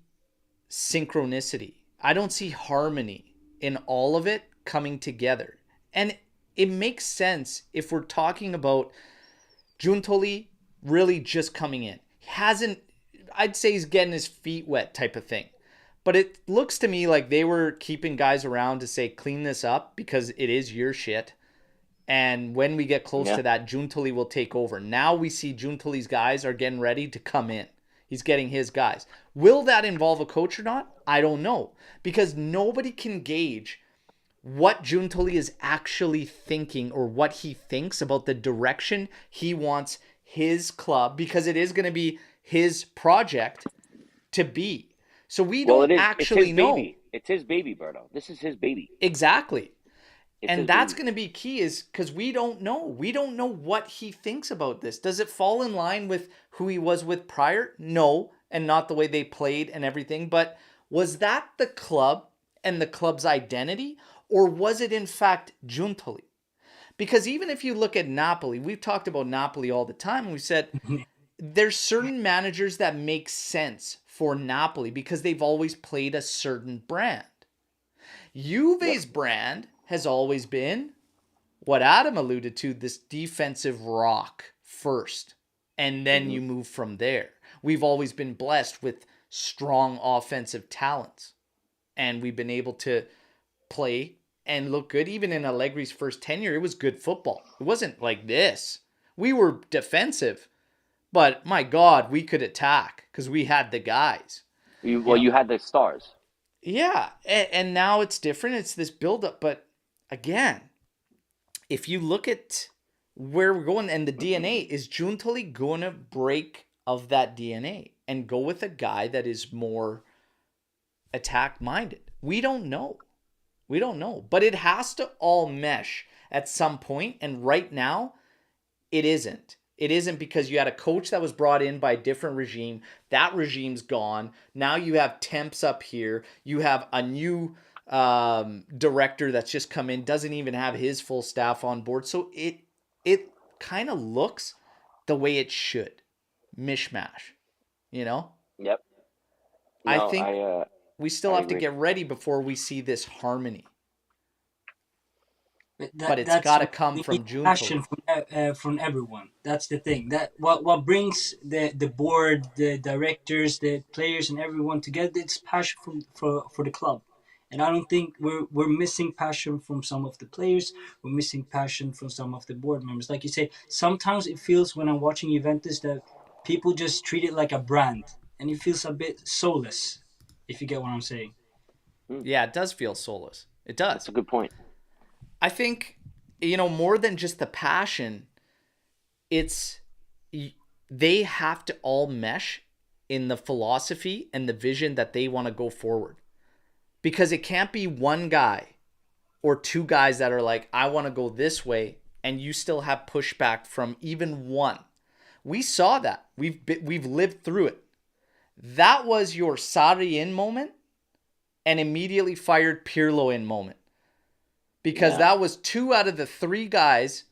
synchronicity. I don't see harmony in all of it coming together. And it makes sense if we're talking about Giuntoli really just coming in. I'd say he's getting his feet wet type of thing. But it looks to me like they were keeping guys around to say, clean this up because it is your shit. And when we get close to that, Giuntoli will take over. Now we see Giuntoli's guys are getting ready to come in. He's getting his guys. Will that involve a coach or not? I don't know. Because nobody can gauge what Giuntoli is actually thinking or what he thinks about the direction he wants his club, because it is going to be his project to be. So we Well, don't it is. It's his actually know. baby. It's his baby, Berto. This is his baby. Exactly. It's And his that's baby. going to be key, is because we don't know. We don't know what he thinks about this. Does it fall in line with who he was with prior? No, and not the way they played and everything. But was that the club and the club's identity? Or was it in fact Giuntoli? Because even if you look at Napoli, we've talked about Napoli all the time. And we said there's certain managers that make sense for Napoli because they've always played a certain brand. Yep. Juve's brand has always been what Adam alluded to, this defensive rock first, and then you move from there. We've always been blessed with strong offensive talents, and we've been able to play and look good. Even in Allegri's first tenure, it was good football. It wasn't like this. We were defensive, but my God, we could attack because we had the guys. Well, you had the stars. Yeah, and now it's different. It's this buildup, but again, if you look at where we're going and the DNA, is Giuntoli going to break of that DNA and go with a guy that is more attack minded? We don't know. We don't know. But it has to all mesh at some point. And right now, it isn't. It isn't, because you had a coach that was brought in by a different regime. That regime's gone. Now you have temps up here. You have a new director that's just come in, doesn't even have his full staff on board. So it kind of looks the way it should. Mishmash, you know? Yep. I No, think we still I have to agree. get ready before we see this harmony. But it's That's got to what come we from need, passion Giuntoli. from everyone. That's the thing. That what brings the board, the directors, the players, and everyone together. It's passion for the club. And I don't think we're missing passion from some of the players. We're missing passion from some of the board members. Like you say, sometimes it feels when I'm watching Juventus that people just treat it like a brand, and it feels a bit soulless. If you get what I'm saying. Yeah, it does feel soulless. It That's does. a good point. I think, more than just the passion, it's they have to all mesh in the philosophy and the vision that they want to go forward. Because it can't be one guy or two guys that are like, I want to go this way, and you still have pushback from even one. We saw that. We've lived through it. That was your Sarri in moment and immediately fired Pirlo in moment. Because Yeah. that was 2 out of the 3 guys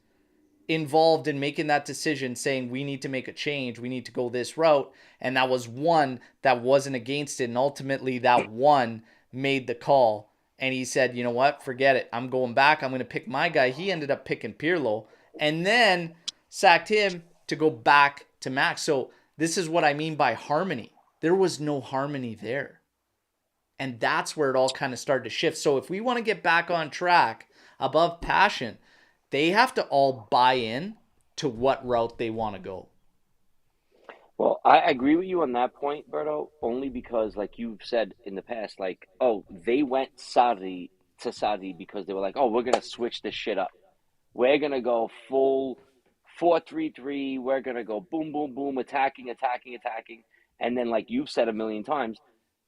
involved in making that decision, saying we need to make a change, we need to go this route, and that was one that wasn't against it, and ultimately that one made the call, and he said, you know what, forget it, I'm going back, I'm going to pick my guy. He ended up picking Pirlo and then sacked him to go back to Max. So this is what I mean by harmony. There was no harmony there. And that's where it all kind of started to shift. So if we want to get back on track above passion, they have to all buy in to what route they want to go. Well, I agree with you on that point, Berto, only because, like you've said in the past, like, oh, they went Sarri because they were like, oh, we're gonna switch this shit up. We're gonna go full 4-3-3. We're gonna go boom, boom, boom, attacking, attacking, attacking. And then, like you've said a million times,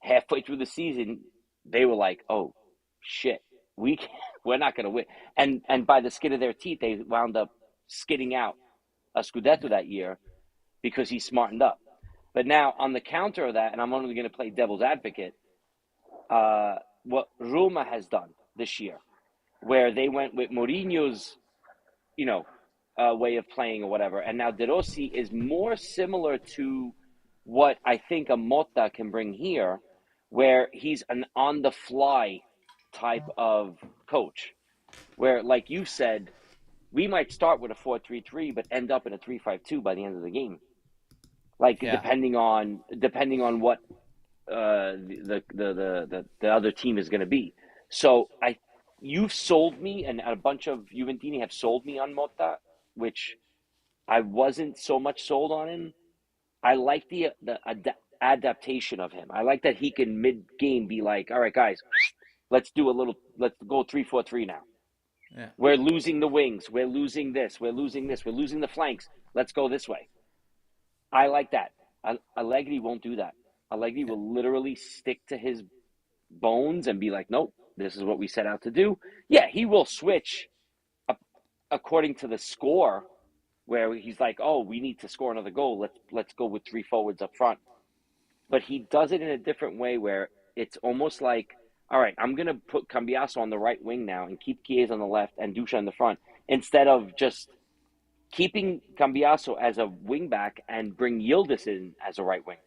halfway through the season, they were like, oh, shit, we're not gonna win. And by the skin of their teeth, they wound up skidding out a Scudetto that year because he smartened up. But now, on the counter of that, and I'm only going to play devil's advocate, what Roma has done this year, where they went with Mourinho's, way of playing or whatever, and now De Rossi is more similar to what I think a Motta can bring here, where he's an on-the-fly type of coach, where, like you said, we might start with a 4-3-3, but end up in a 3-5-2 by the end of the game. Like Yeah. depending on what the other team is going to be. So you've sold me, and a bunch of Juventini have sold me on Motta, which I wasn't so much sold on him I like the adaptation of him. I like that he can mid game be like, all right, guys, let's go 3-4-3 now. Yeah. We're losing the wings. We're losing this. We're losing this. We're losing the flanks. Let's go this way. I like that. Allegri won't do that. Allegri will literally stick to his bones and be like, nope, this is what we set out to do. Yeah, he will switch according to the score, where he's like, oh, we need to score another goal. Let's go with 3 forwards up front. But he does it in a different way where it's almost like, all right, I'm going to put Cambiaso on the right wing now and keep Chiesa on the left and Ducha in the front, instead of just keeping Cambiaso as a wing back and bring Yildiz in as a right wing.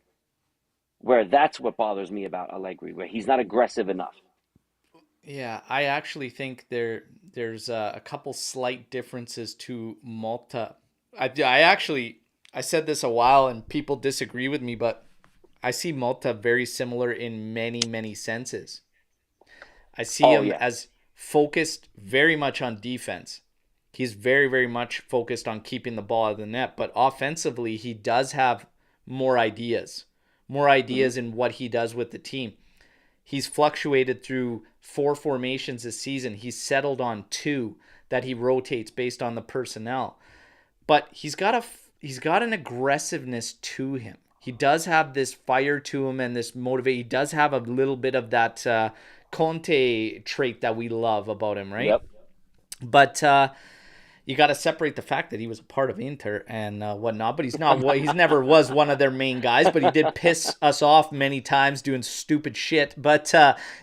Where that's what bothers me about Allegri, where he's not aggressive enough. Yeah, I actually think there's a couple slight differences to Malta. I said this a while and people disagree with me, but I see Malta very similar in many senses. I see him as focused very much on defense. He's very much focused on keeping the ball out of the net, but offensively he does have more ideas. More ideas in what he does with the team. He's fluctuated through 4 formations this season. He's settled on 2 that he rotates based on the personnel. But he's got an aggressiveness to him. He does have this fire to him and this motivate. He does have a little bit of that Conte trait that we love about him, right? Yep. But you got to separate the fact that he was a part of Inter and whatnot, but he's never was one of their main guys, but he did piss us off many times doing stupid shit. But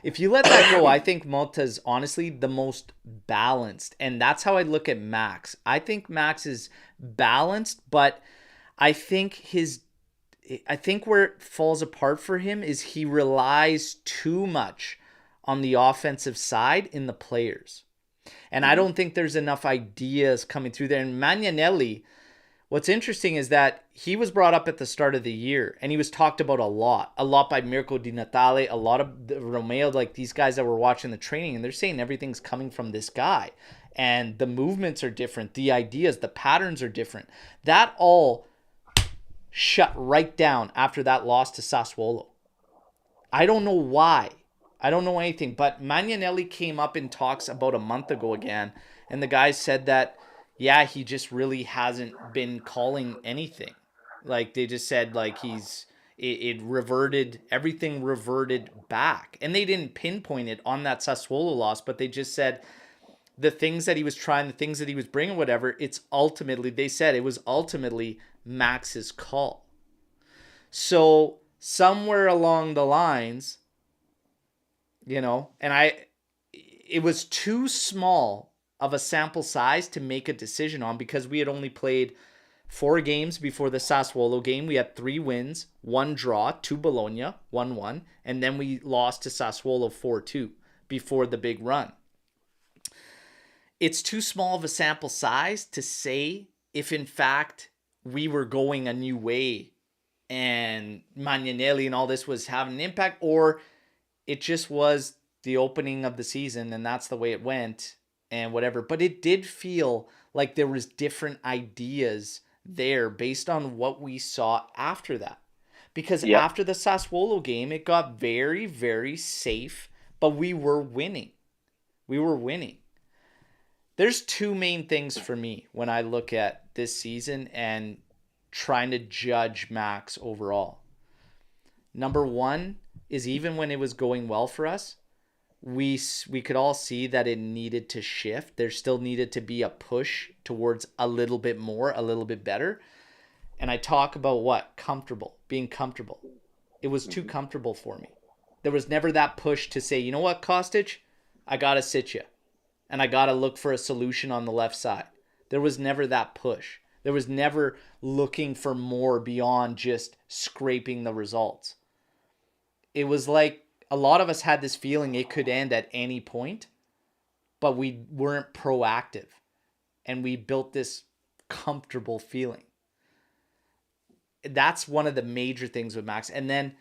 if you let that go, I think Malta's honestly the most balanced, and that's how I look at Max. I think Max is balanced, but I think where it falls apart for him is he relies too much on the offensive side in the players. And I don't think there's enough ideas coming through there. And Manelli, what's interesting is that he was brought up at the start of the year and he was talked about a lot by Mirko Di Natale, a lot of Romeo, like these guys that were watching the training, and they're saying everything's coming from this guy. And the movements are different, the ideas, the patterns are different. That all shut right down after that loss to Sassuolo. I don't know why. I don't know anything, but Manelli came up in talks about a month ago again, and the guys said that, yeah, he just really hasn't been calling anything. Like, they just said, like, everything reverted back. And they didn't pinpoint it on that Sassuolo loss, but they just said the things that he was trying, the things that he was bringing, whatever, they said it was ultimately Max's call. So, somewhere along the lines, and it was too small of a sample size to make a decision on, because we had only played 4 games before the Sassuolo game. We had 3 wins, 1 draw, 2 Bologna, 1-1, and then we lost to Sassuolo 4-2 before the big run. It's too small of a sample size to say if in fact we were going a new way and Manelli and all this was having an impact, or it just was the opening of the season and that's the way it went and whatever. But it did feel like there was different ideas there based on what we saw after that. Because after the Sassuolo game, it got very safe, but we were winning. There's 2 main things for me when I look at this season and trying to judge Max overall. Number 1 is, even when it was going well for us, we could all see that it needed to shift. There still needed to be a push towards a little bit more, a little bit better. And I talk about being comfortable. It was too comfortable for me. There was never that push to say, you know what, Kostic, I got to sit you. And I got to look for a solution on the left side. There was never that push. There was never looking for more beyond just scraping the results. It was like a lot of us had this feeling it could end at any point, but we weren't proactive. And we built this comfortable feeling. That's one of the major things with Max. And then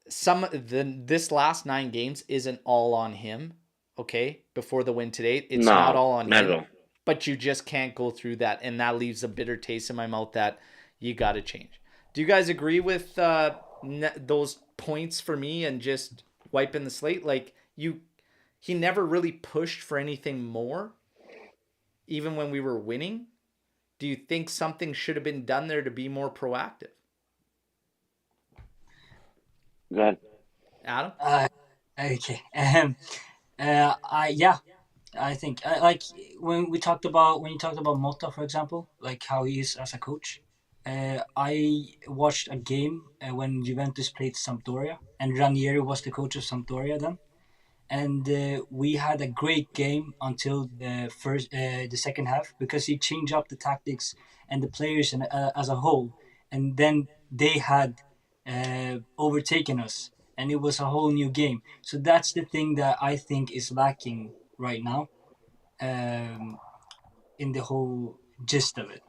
this last 9 games isn't all on him, okay? Before the win today, it's not all on him. But you just can't go through that, and that leaves a bitter taste in my mouth that you got to change. Do you guys agree with those points for me and just wiping the slate? Like he never really pushed for anything more, even when we were winning. Do you think something should have been done there to be more proactive? Go ahead. Adam? Okay. Yeah, I think like when you talked about Mota, for example, like how he is as a coach. I watched a game when Juventus played Sampdoria, and Ranieri was the coach of Sampdoria then, and we had a great game until the second half because he changed up the tactics and the players as a whole, and then they had overtaken us, and it was a whole new game. So that's the thing that I think is lacking right now, um, in the whole gist of it.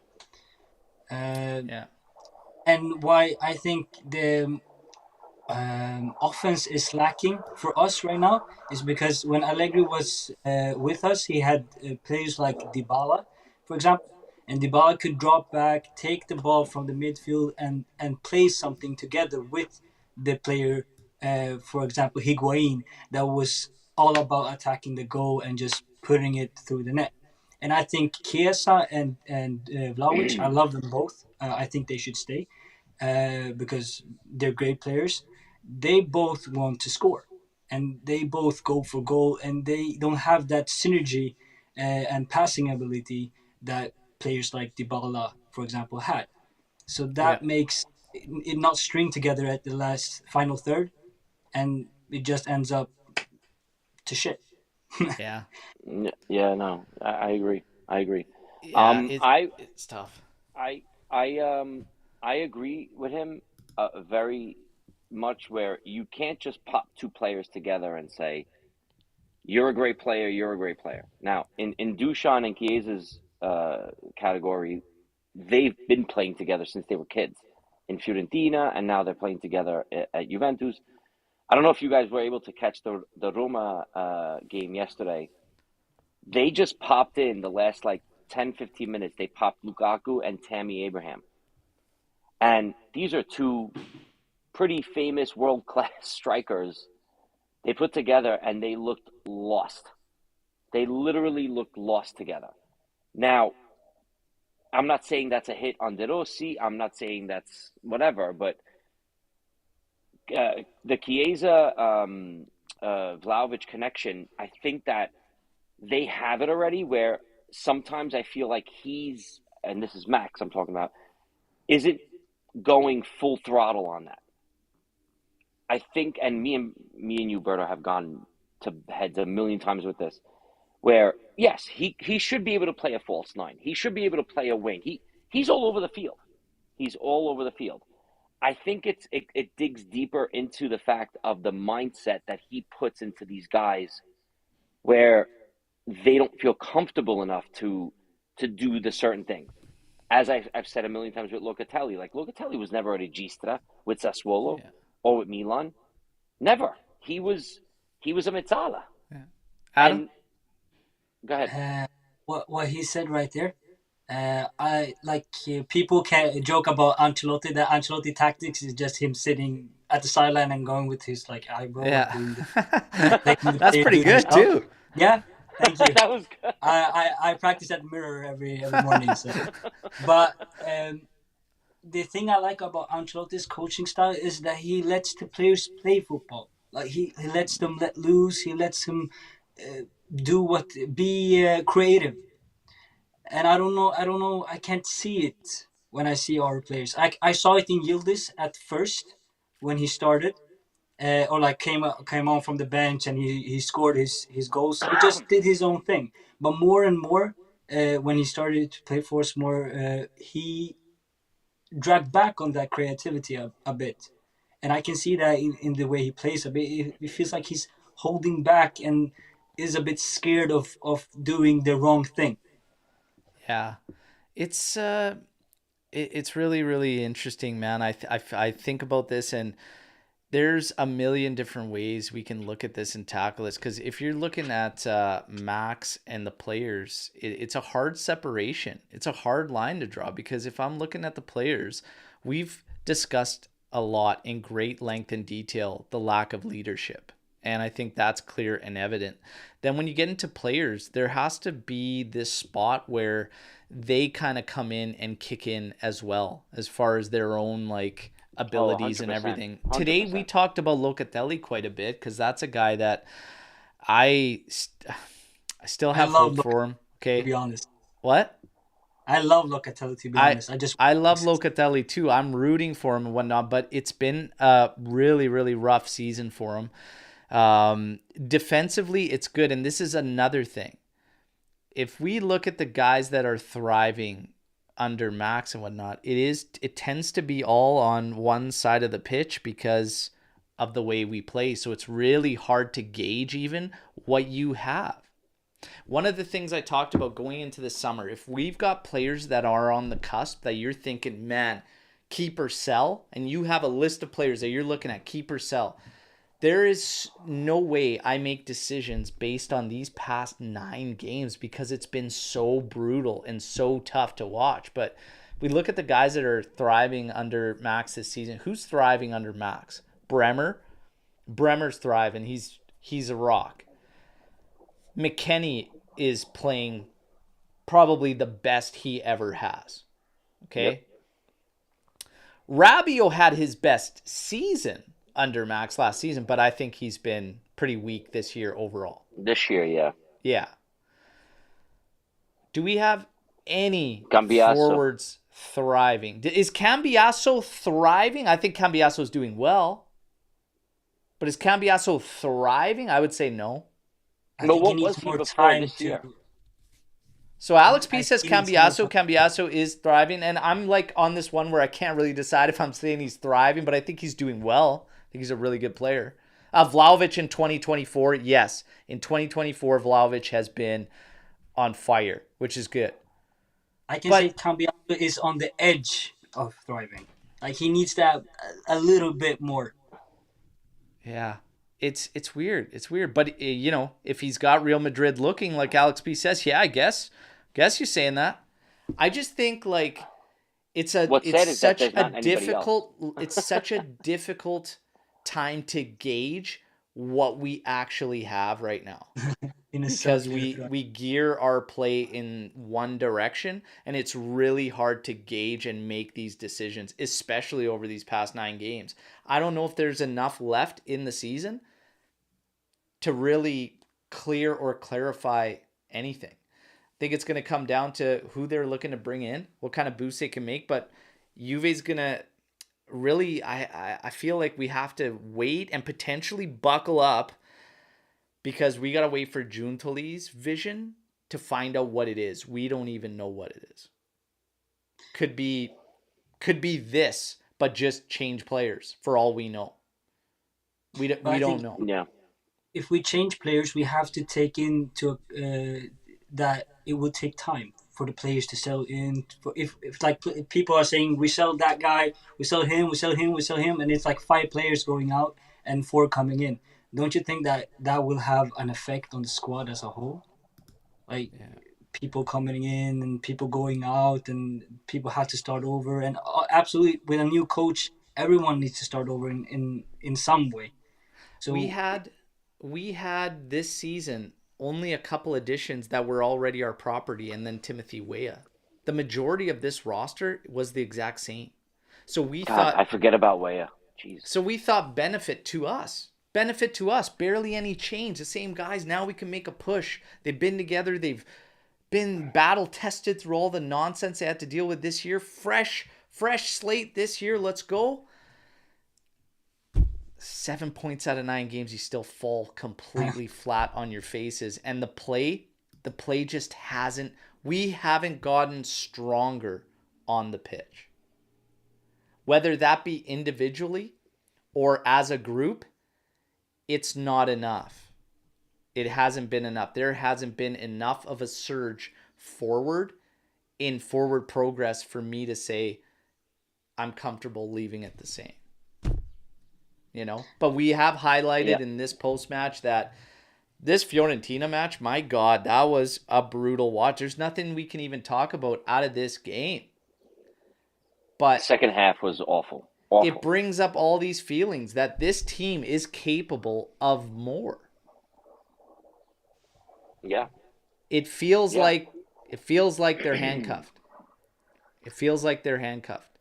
Yeah. And why I think the offense is lacking for us right now is because when Allegri was with us, he had players like Dybala, for example, and Dybala could drop back, take the ball from the midfield, and play something together with the player, for example, Higuain, that was all about attacking the goal and just putting it through the net. And I think Chiesa and Vlahovic, I love them both. I think they should stay because they're great players. They both want to score, and they both go for goal, and they don't have that synergy and passing ability that players like Dybala, for example, had. So Yeah. that makes it not string together at the last final third, and it just ends up to shit. Yeah. Yeah, no, I agree. I agree. Yeah. Um, I It's tough. I I agree with him very much where you can't just pop two players together and say you're a great player, you're a great player. Now, in Dusan and Chiesa's category, they've been playing together since they were kids in Fiorentina, and now they're playing together at Juventus. I don't know if you guys were able to catch the Roma game yesterday. They just popped in the last like 10-15 minutes. They popped Lukaku and Tammy Abraham. And these are two pretty famous world class strikers they put together, and they looked lost. They literally looked lost together. Now, I'm not saying that's a hit on De Rossi. I'm not saying that's whatever, but the Chiesa Vlahovic connection, I think that they have it already where sometimes I feel like he's, and this is Max I'm talking about, isn't going full throttle on that. I think, and me and you, Berto, have gone to heads a million times with this, where yes, he should be able to play a false nine. He should be able to play a wing. He's all over the field. He's all over the field. I think it digs deeper into the fact of the mindset that he puts into these guys, where they don't feel comfortable enough to do the certain thing. As I've said a million times with Locatelli, like Locatelli was never a regista with Sassuolo Yeah. or with Milan. Never. He was a Mezzala. Yeah. Adam? And go ahead. What he said right there. I like people can joke about Ancelotti. That Ancelotti tactics is just him sitting at the sideline and going with his like eyebrow and Yeah. doing letting the That's player pretty do their good stuff. too. Yeah, thank you. That was good. I practice at the mirror every morning. So, but the thing I like about Ancelotti's coaching style is that he lets the players play football. Like he lets them let loose. He lets them do what be creative. And I don't know, I can't see it when I see our players. I saw it in Yildiz at first when he started, or like came on from the bench and he scored his goals. He just did his own thing. But more and more, when he started to play for us more, he dragged back on that creativity a bit, and I can see that in the way he plays a bit. It feels like he's holding back and is a bit scared of doing the wrong thing. Yeah. It's it's really really interesting, man. I think about this, and there's a million different ways we can look at this and tackle this, because if you're looking at Max and the players, it's a hard separation. It's a hard line to draw, because if I'm looking at the players, we've discussed a lot in great length and detail the lack of leadership. And I think that's clear and evident. Then when you get into players, there has to be this spot where they kind of come in and kick in as well, as far as their own like abilities and 100%. everything. 100%. Today we talked about Locatelli quite a bit because that's a guy that I still have hope for him. Okay. To be honest. What? I love Locatelli, to be honest. I love Locatelli too. I'm rooting for him and whatnot, but it's been a really, really rough season for him. Defensively, it's good. And this is another thing. If we look at the guys that are thriving under Max and whatnot, it tends to be all on one side of the pitch because of the way we play. So it's really hard to gauge even what you have. One of the things I talked about going into the summer, if we've got players that are on the cusp that you're thinking, man, keep or sell, and you have a list of players that you're looking at, keep or sell, there is no way I make decisions based on these past 9 games because it's been so brutal and so tough to watch. But we look at the guys that are thriving under Max this season. Who's thriving under Max? Bremer's thriving. He's a rock. McKennie is playing probably the best he ever has. Okay? Yep. Rabiot had his best season under Max last season, but I think he's been pretty weak this year overall. This year, yeah. Yeah. Do we have any Cambiasso. Forwards thriving? Is Cambiasso thriving? I think Cambiasso is doing well. But is Cambiasso thriving? I would say no. But what was he before this year? So Alex P says Cambiasso is thriving, and I'm like on this one where I can't really decide if I'm saying he's thriving, but I think he's doing well. I think he's a really good player. Vlahovic in 2024, yes. In 2024, Vlahovic has been on fire, which is good. I can say Cambiasso is on the edge of thriving. Like, he needs that a little bit more. Yeah. It's weird. It's weird. But, you know, if he's got Real Madrid looking like Alex P says, yeah, I guess you're saying that. I just think, like, it's such a difficult time to gauge what we actually have right now. Because we gear our play in one direction, and it's really hard to gauge and make these decisions, especially over these past 9 games. I don't know if there's enough left in the season to really clear or clarify anything. I think it's going to come down to who they're looking to bring in, what kind of boost they can make, but Juve's going to really, I feel like we have to wait and potentially buckle up because we got to wait for Giuntoli's vision to find out what it is. We don't even know what it is. Could be this, but just change players for all we know. We don't know. Yeah. If we change players, we have to take into that it will take time for the players to sell in. If like people are saying we sell that guy, we sell him, and it's like 5 players going out and 4 coming in. Don't you think that will have an effect on the squad as a whole? Like, people coming in and people going out and people have to start over. And absolutely, with a new coach, everyone needs to start over in some way. So we had this season only a couple additions that were already our property, and then Timothy Weah. The majority of this roster was the exact same. So we thought, I forget about Weah. Jeez. So we thought benefit to us, barely any change. The same guys. Now we can make a push. They've been together. They've been battle tested through all the nonsense they had to deal with this year. Fresh slate this year. Let's go. 7 points out of 9 games, you still fall completely flat on your faces. And the play just we haven't gotten stronger on the pitch. Whether that be individually or as a group, it's not enough. It hasn't been enough. There hasn't been enough of a surge forward in forward progress for me to say I'm comfortable leaving it the same. You know, but we have highlighted in this post-match that this Fiorentina match, my God, that was a brutal watch. There's nothing we can even talk about out of this game. But second half was awful. Awful. brings up all these feelings that this team is capable of more. Yeah. It feels Yeah. like they're handcuffed. It feels like they're handcuffed.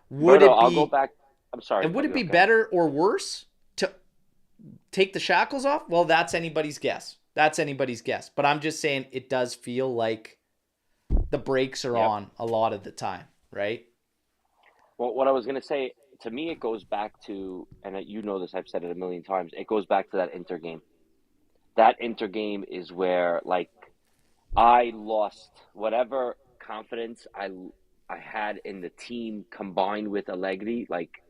Would Berto, it I'll go be back. I'm sorry. and would it be Okay. better or worse to take the shackles off? Well, that's anybody's guess. That's anybody's guess. But I'm just saying it does feel like the brakes are Yep. on a lot of the time, right? Well, what I was going to say, to me, it goes back to, and you know this, I've said it a million times, it goes back to that Inter game. That Inter game is where, like, I lost whatever confidence I had in the team combined with Allegri. Like,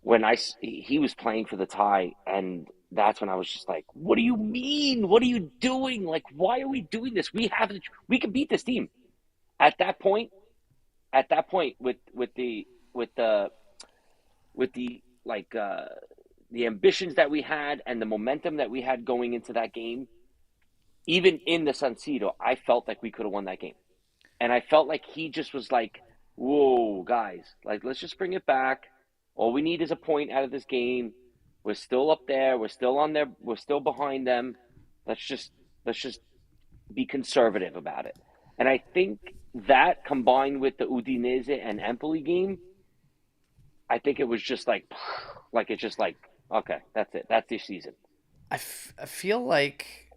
when he was playing for the tie, and that's when I was just like, what do you mean? What are you doing? Like, why are we doing this? We can beat this team. At that point, with the like the ambitions that we had and the momentum that we had going into that game, even in the San Siro, I felt like we could have won that game. And I felt like he just was like, whoa, guys, like, let's just bring it back. All we need is a point out of this game. We're still up there. We're still behind them. Let's just be conservative about it. And I think that combined with the Udinese and Empoli game, I think it was just like it's just like, okay, that's it. That's this season. I feel like,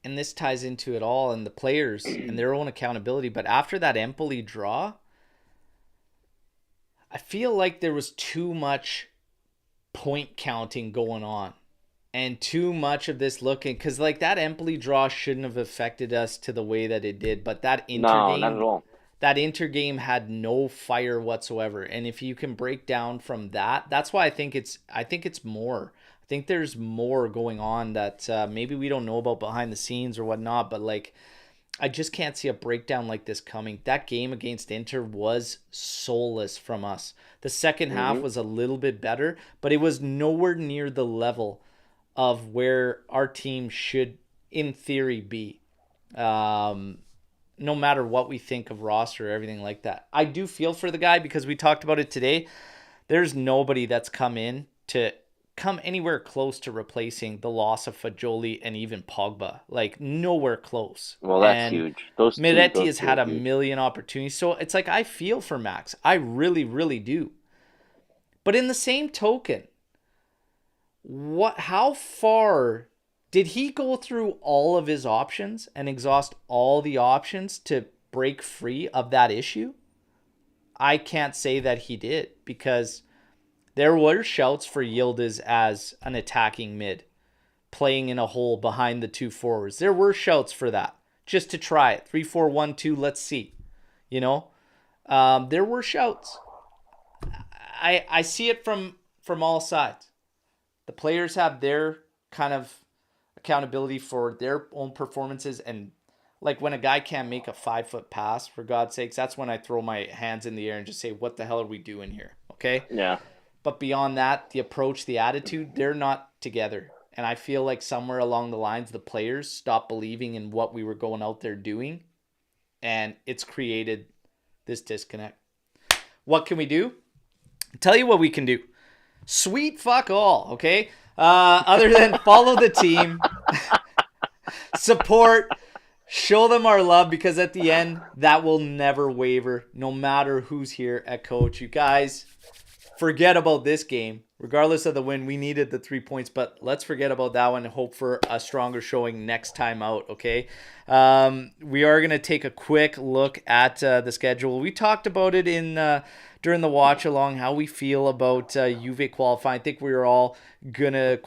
and this ties into it all and the players and their own accountability. But after that Empoli draw, I feel like there was too much point counting going on and too much of this looking, because like that Empoli draw shouldn't have affected us to the way that it did. But that No, not at all. That Inter game had no fire whatsoever. And if you can break down from that, that's why I think it's more. I think there's more going on that maybe we don't know about behind the scenes or whatnot, but like, I just can't see a breakdown like this coming. That game against Inter was soulless from us. The second half was a little bit better, but it was nowhere near the level of where our team should, in theory, be. No matter what we think of roster or everything like that. I do feel for the guy because we talked about it today. There's nobody that's come anywhere close to replacing the loss of Fagioli and even Pogba. Like, nowhere close. Well, that's and huge. Miretti has had a million opportunities. So it's like, I feel for Max. I really, really do. But in the same token, how far did he go through all of his options and exhaust all the options to break free of that issue? I can't say that he did, because there were shouts for Yildiz as an attacking mid, playing in a hole behind the two forwards. There were shouts for that, just to try it. 3-4-1-2, let's see. There were shouts. I see it from all sides. The players have their kind of accountability for their own performances, and like when a guy can't make a 5-foot pass, for God's sakes, that's when I throw my hands in the air and just say, what the hell are we doing here? Okay? Yeah. But beyond that, the approach, the attitude, they're not together. And I feel like somewhere along the lines, the players stopped believing in what we were going out there doing, and it's created this disconnect. What can we do? I'll tell you what we can do. Sweet fuck all, okay? Other than follow the team, support, show them our love, because at the end, that will never waver, no matter who's here at coach. You guys, forget about this game. Regardless of the win, we needed the 3 points, but let's forget about that one and hope for a stronger showing next time out, okay? We are going to take a quick look at the schedule. We talked about it during the watch along, how we feel about Juve qualifying. I think we were all going to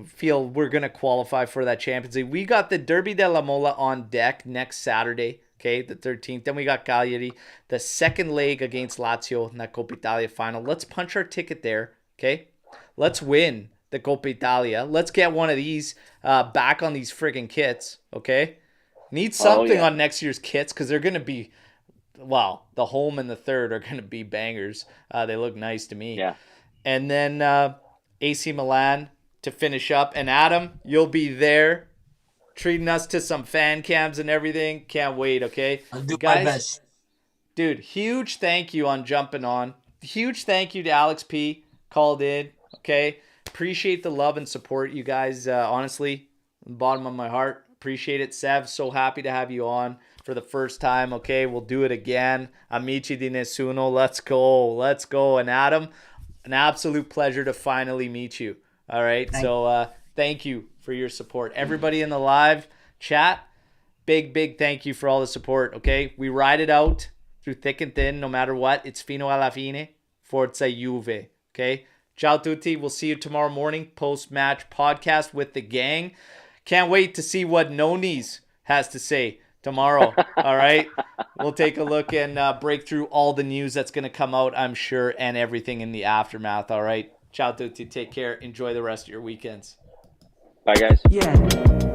feel we're going to qualify for that Champions League. We got the Derby della Mola on deck next Saturday. Okay, the 13th. Then we got Cagliari, the second leg against Lazio in that Coppa Italia final. Let's punch our ticket there, okay? Let's win the Coppa Italia. Let's get one of these back on these friggin' kits, okay? Need something on next year's kits, because they're going to be, well, the home and the third are going to be bangers. They look nice to me. Yeah. And then AC Milan to finish up. And Adam, you'll be there, treating us to some fan cams and everything. Can't wait, okay? I'll do Guys, my best. Dude, huge thank you on jumping on. Huge thank you to Alex P. Called in. Okay. Appreciate the love and support, you guys. Honestly, from the bottom of my heart. Appreciate it. Sev, so happy to have you on for the first time. Okay. We'll do it again. Amici di nessuno. Let's go. Let's go. And Adam, an absolute pleasure to finally meet you. All right. Thank you for your support. Everybody in the live chat, big thank you for all the support. Okay. We ride it out through thick and thin, no matter what. It's fino alla fine. Forza Juve. Okay. Ciao tutti. We'll see you tomorrow morning. Post-match podcast with the gang. Can't wait to see what Noni's has to say tomorrow. All right. We'll take a look and break through all the news that's going to come out, I'm sure, and everything in the aftermath. All right. Ciao tutti. Take care. Enjoy the rest of your weekends. Bye, guys. Yeah.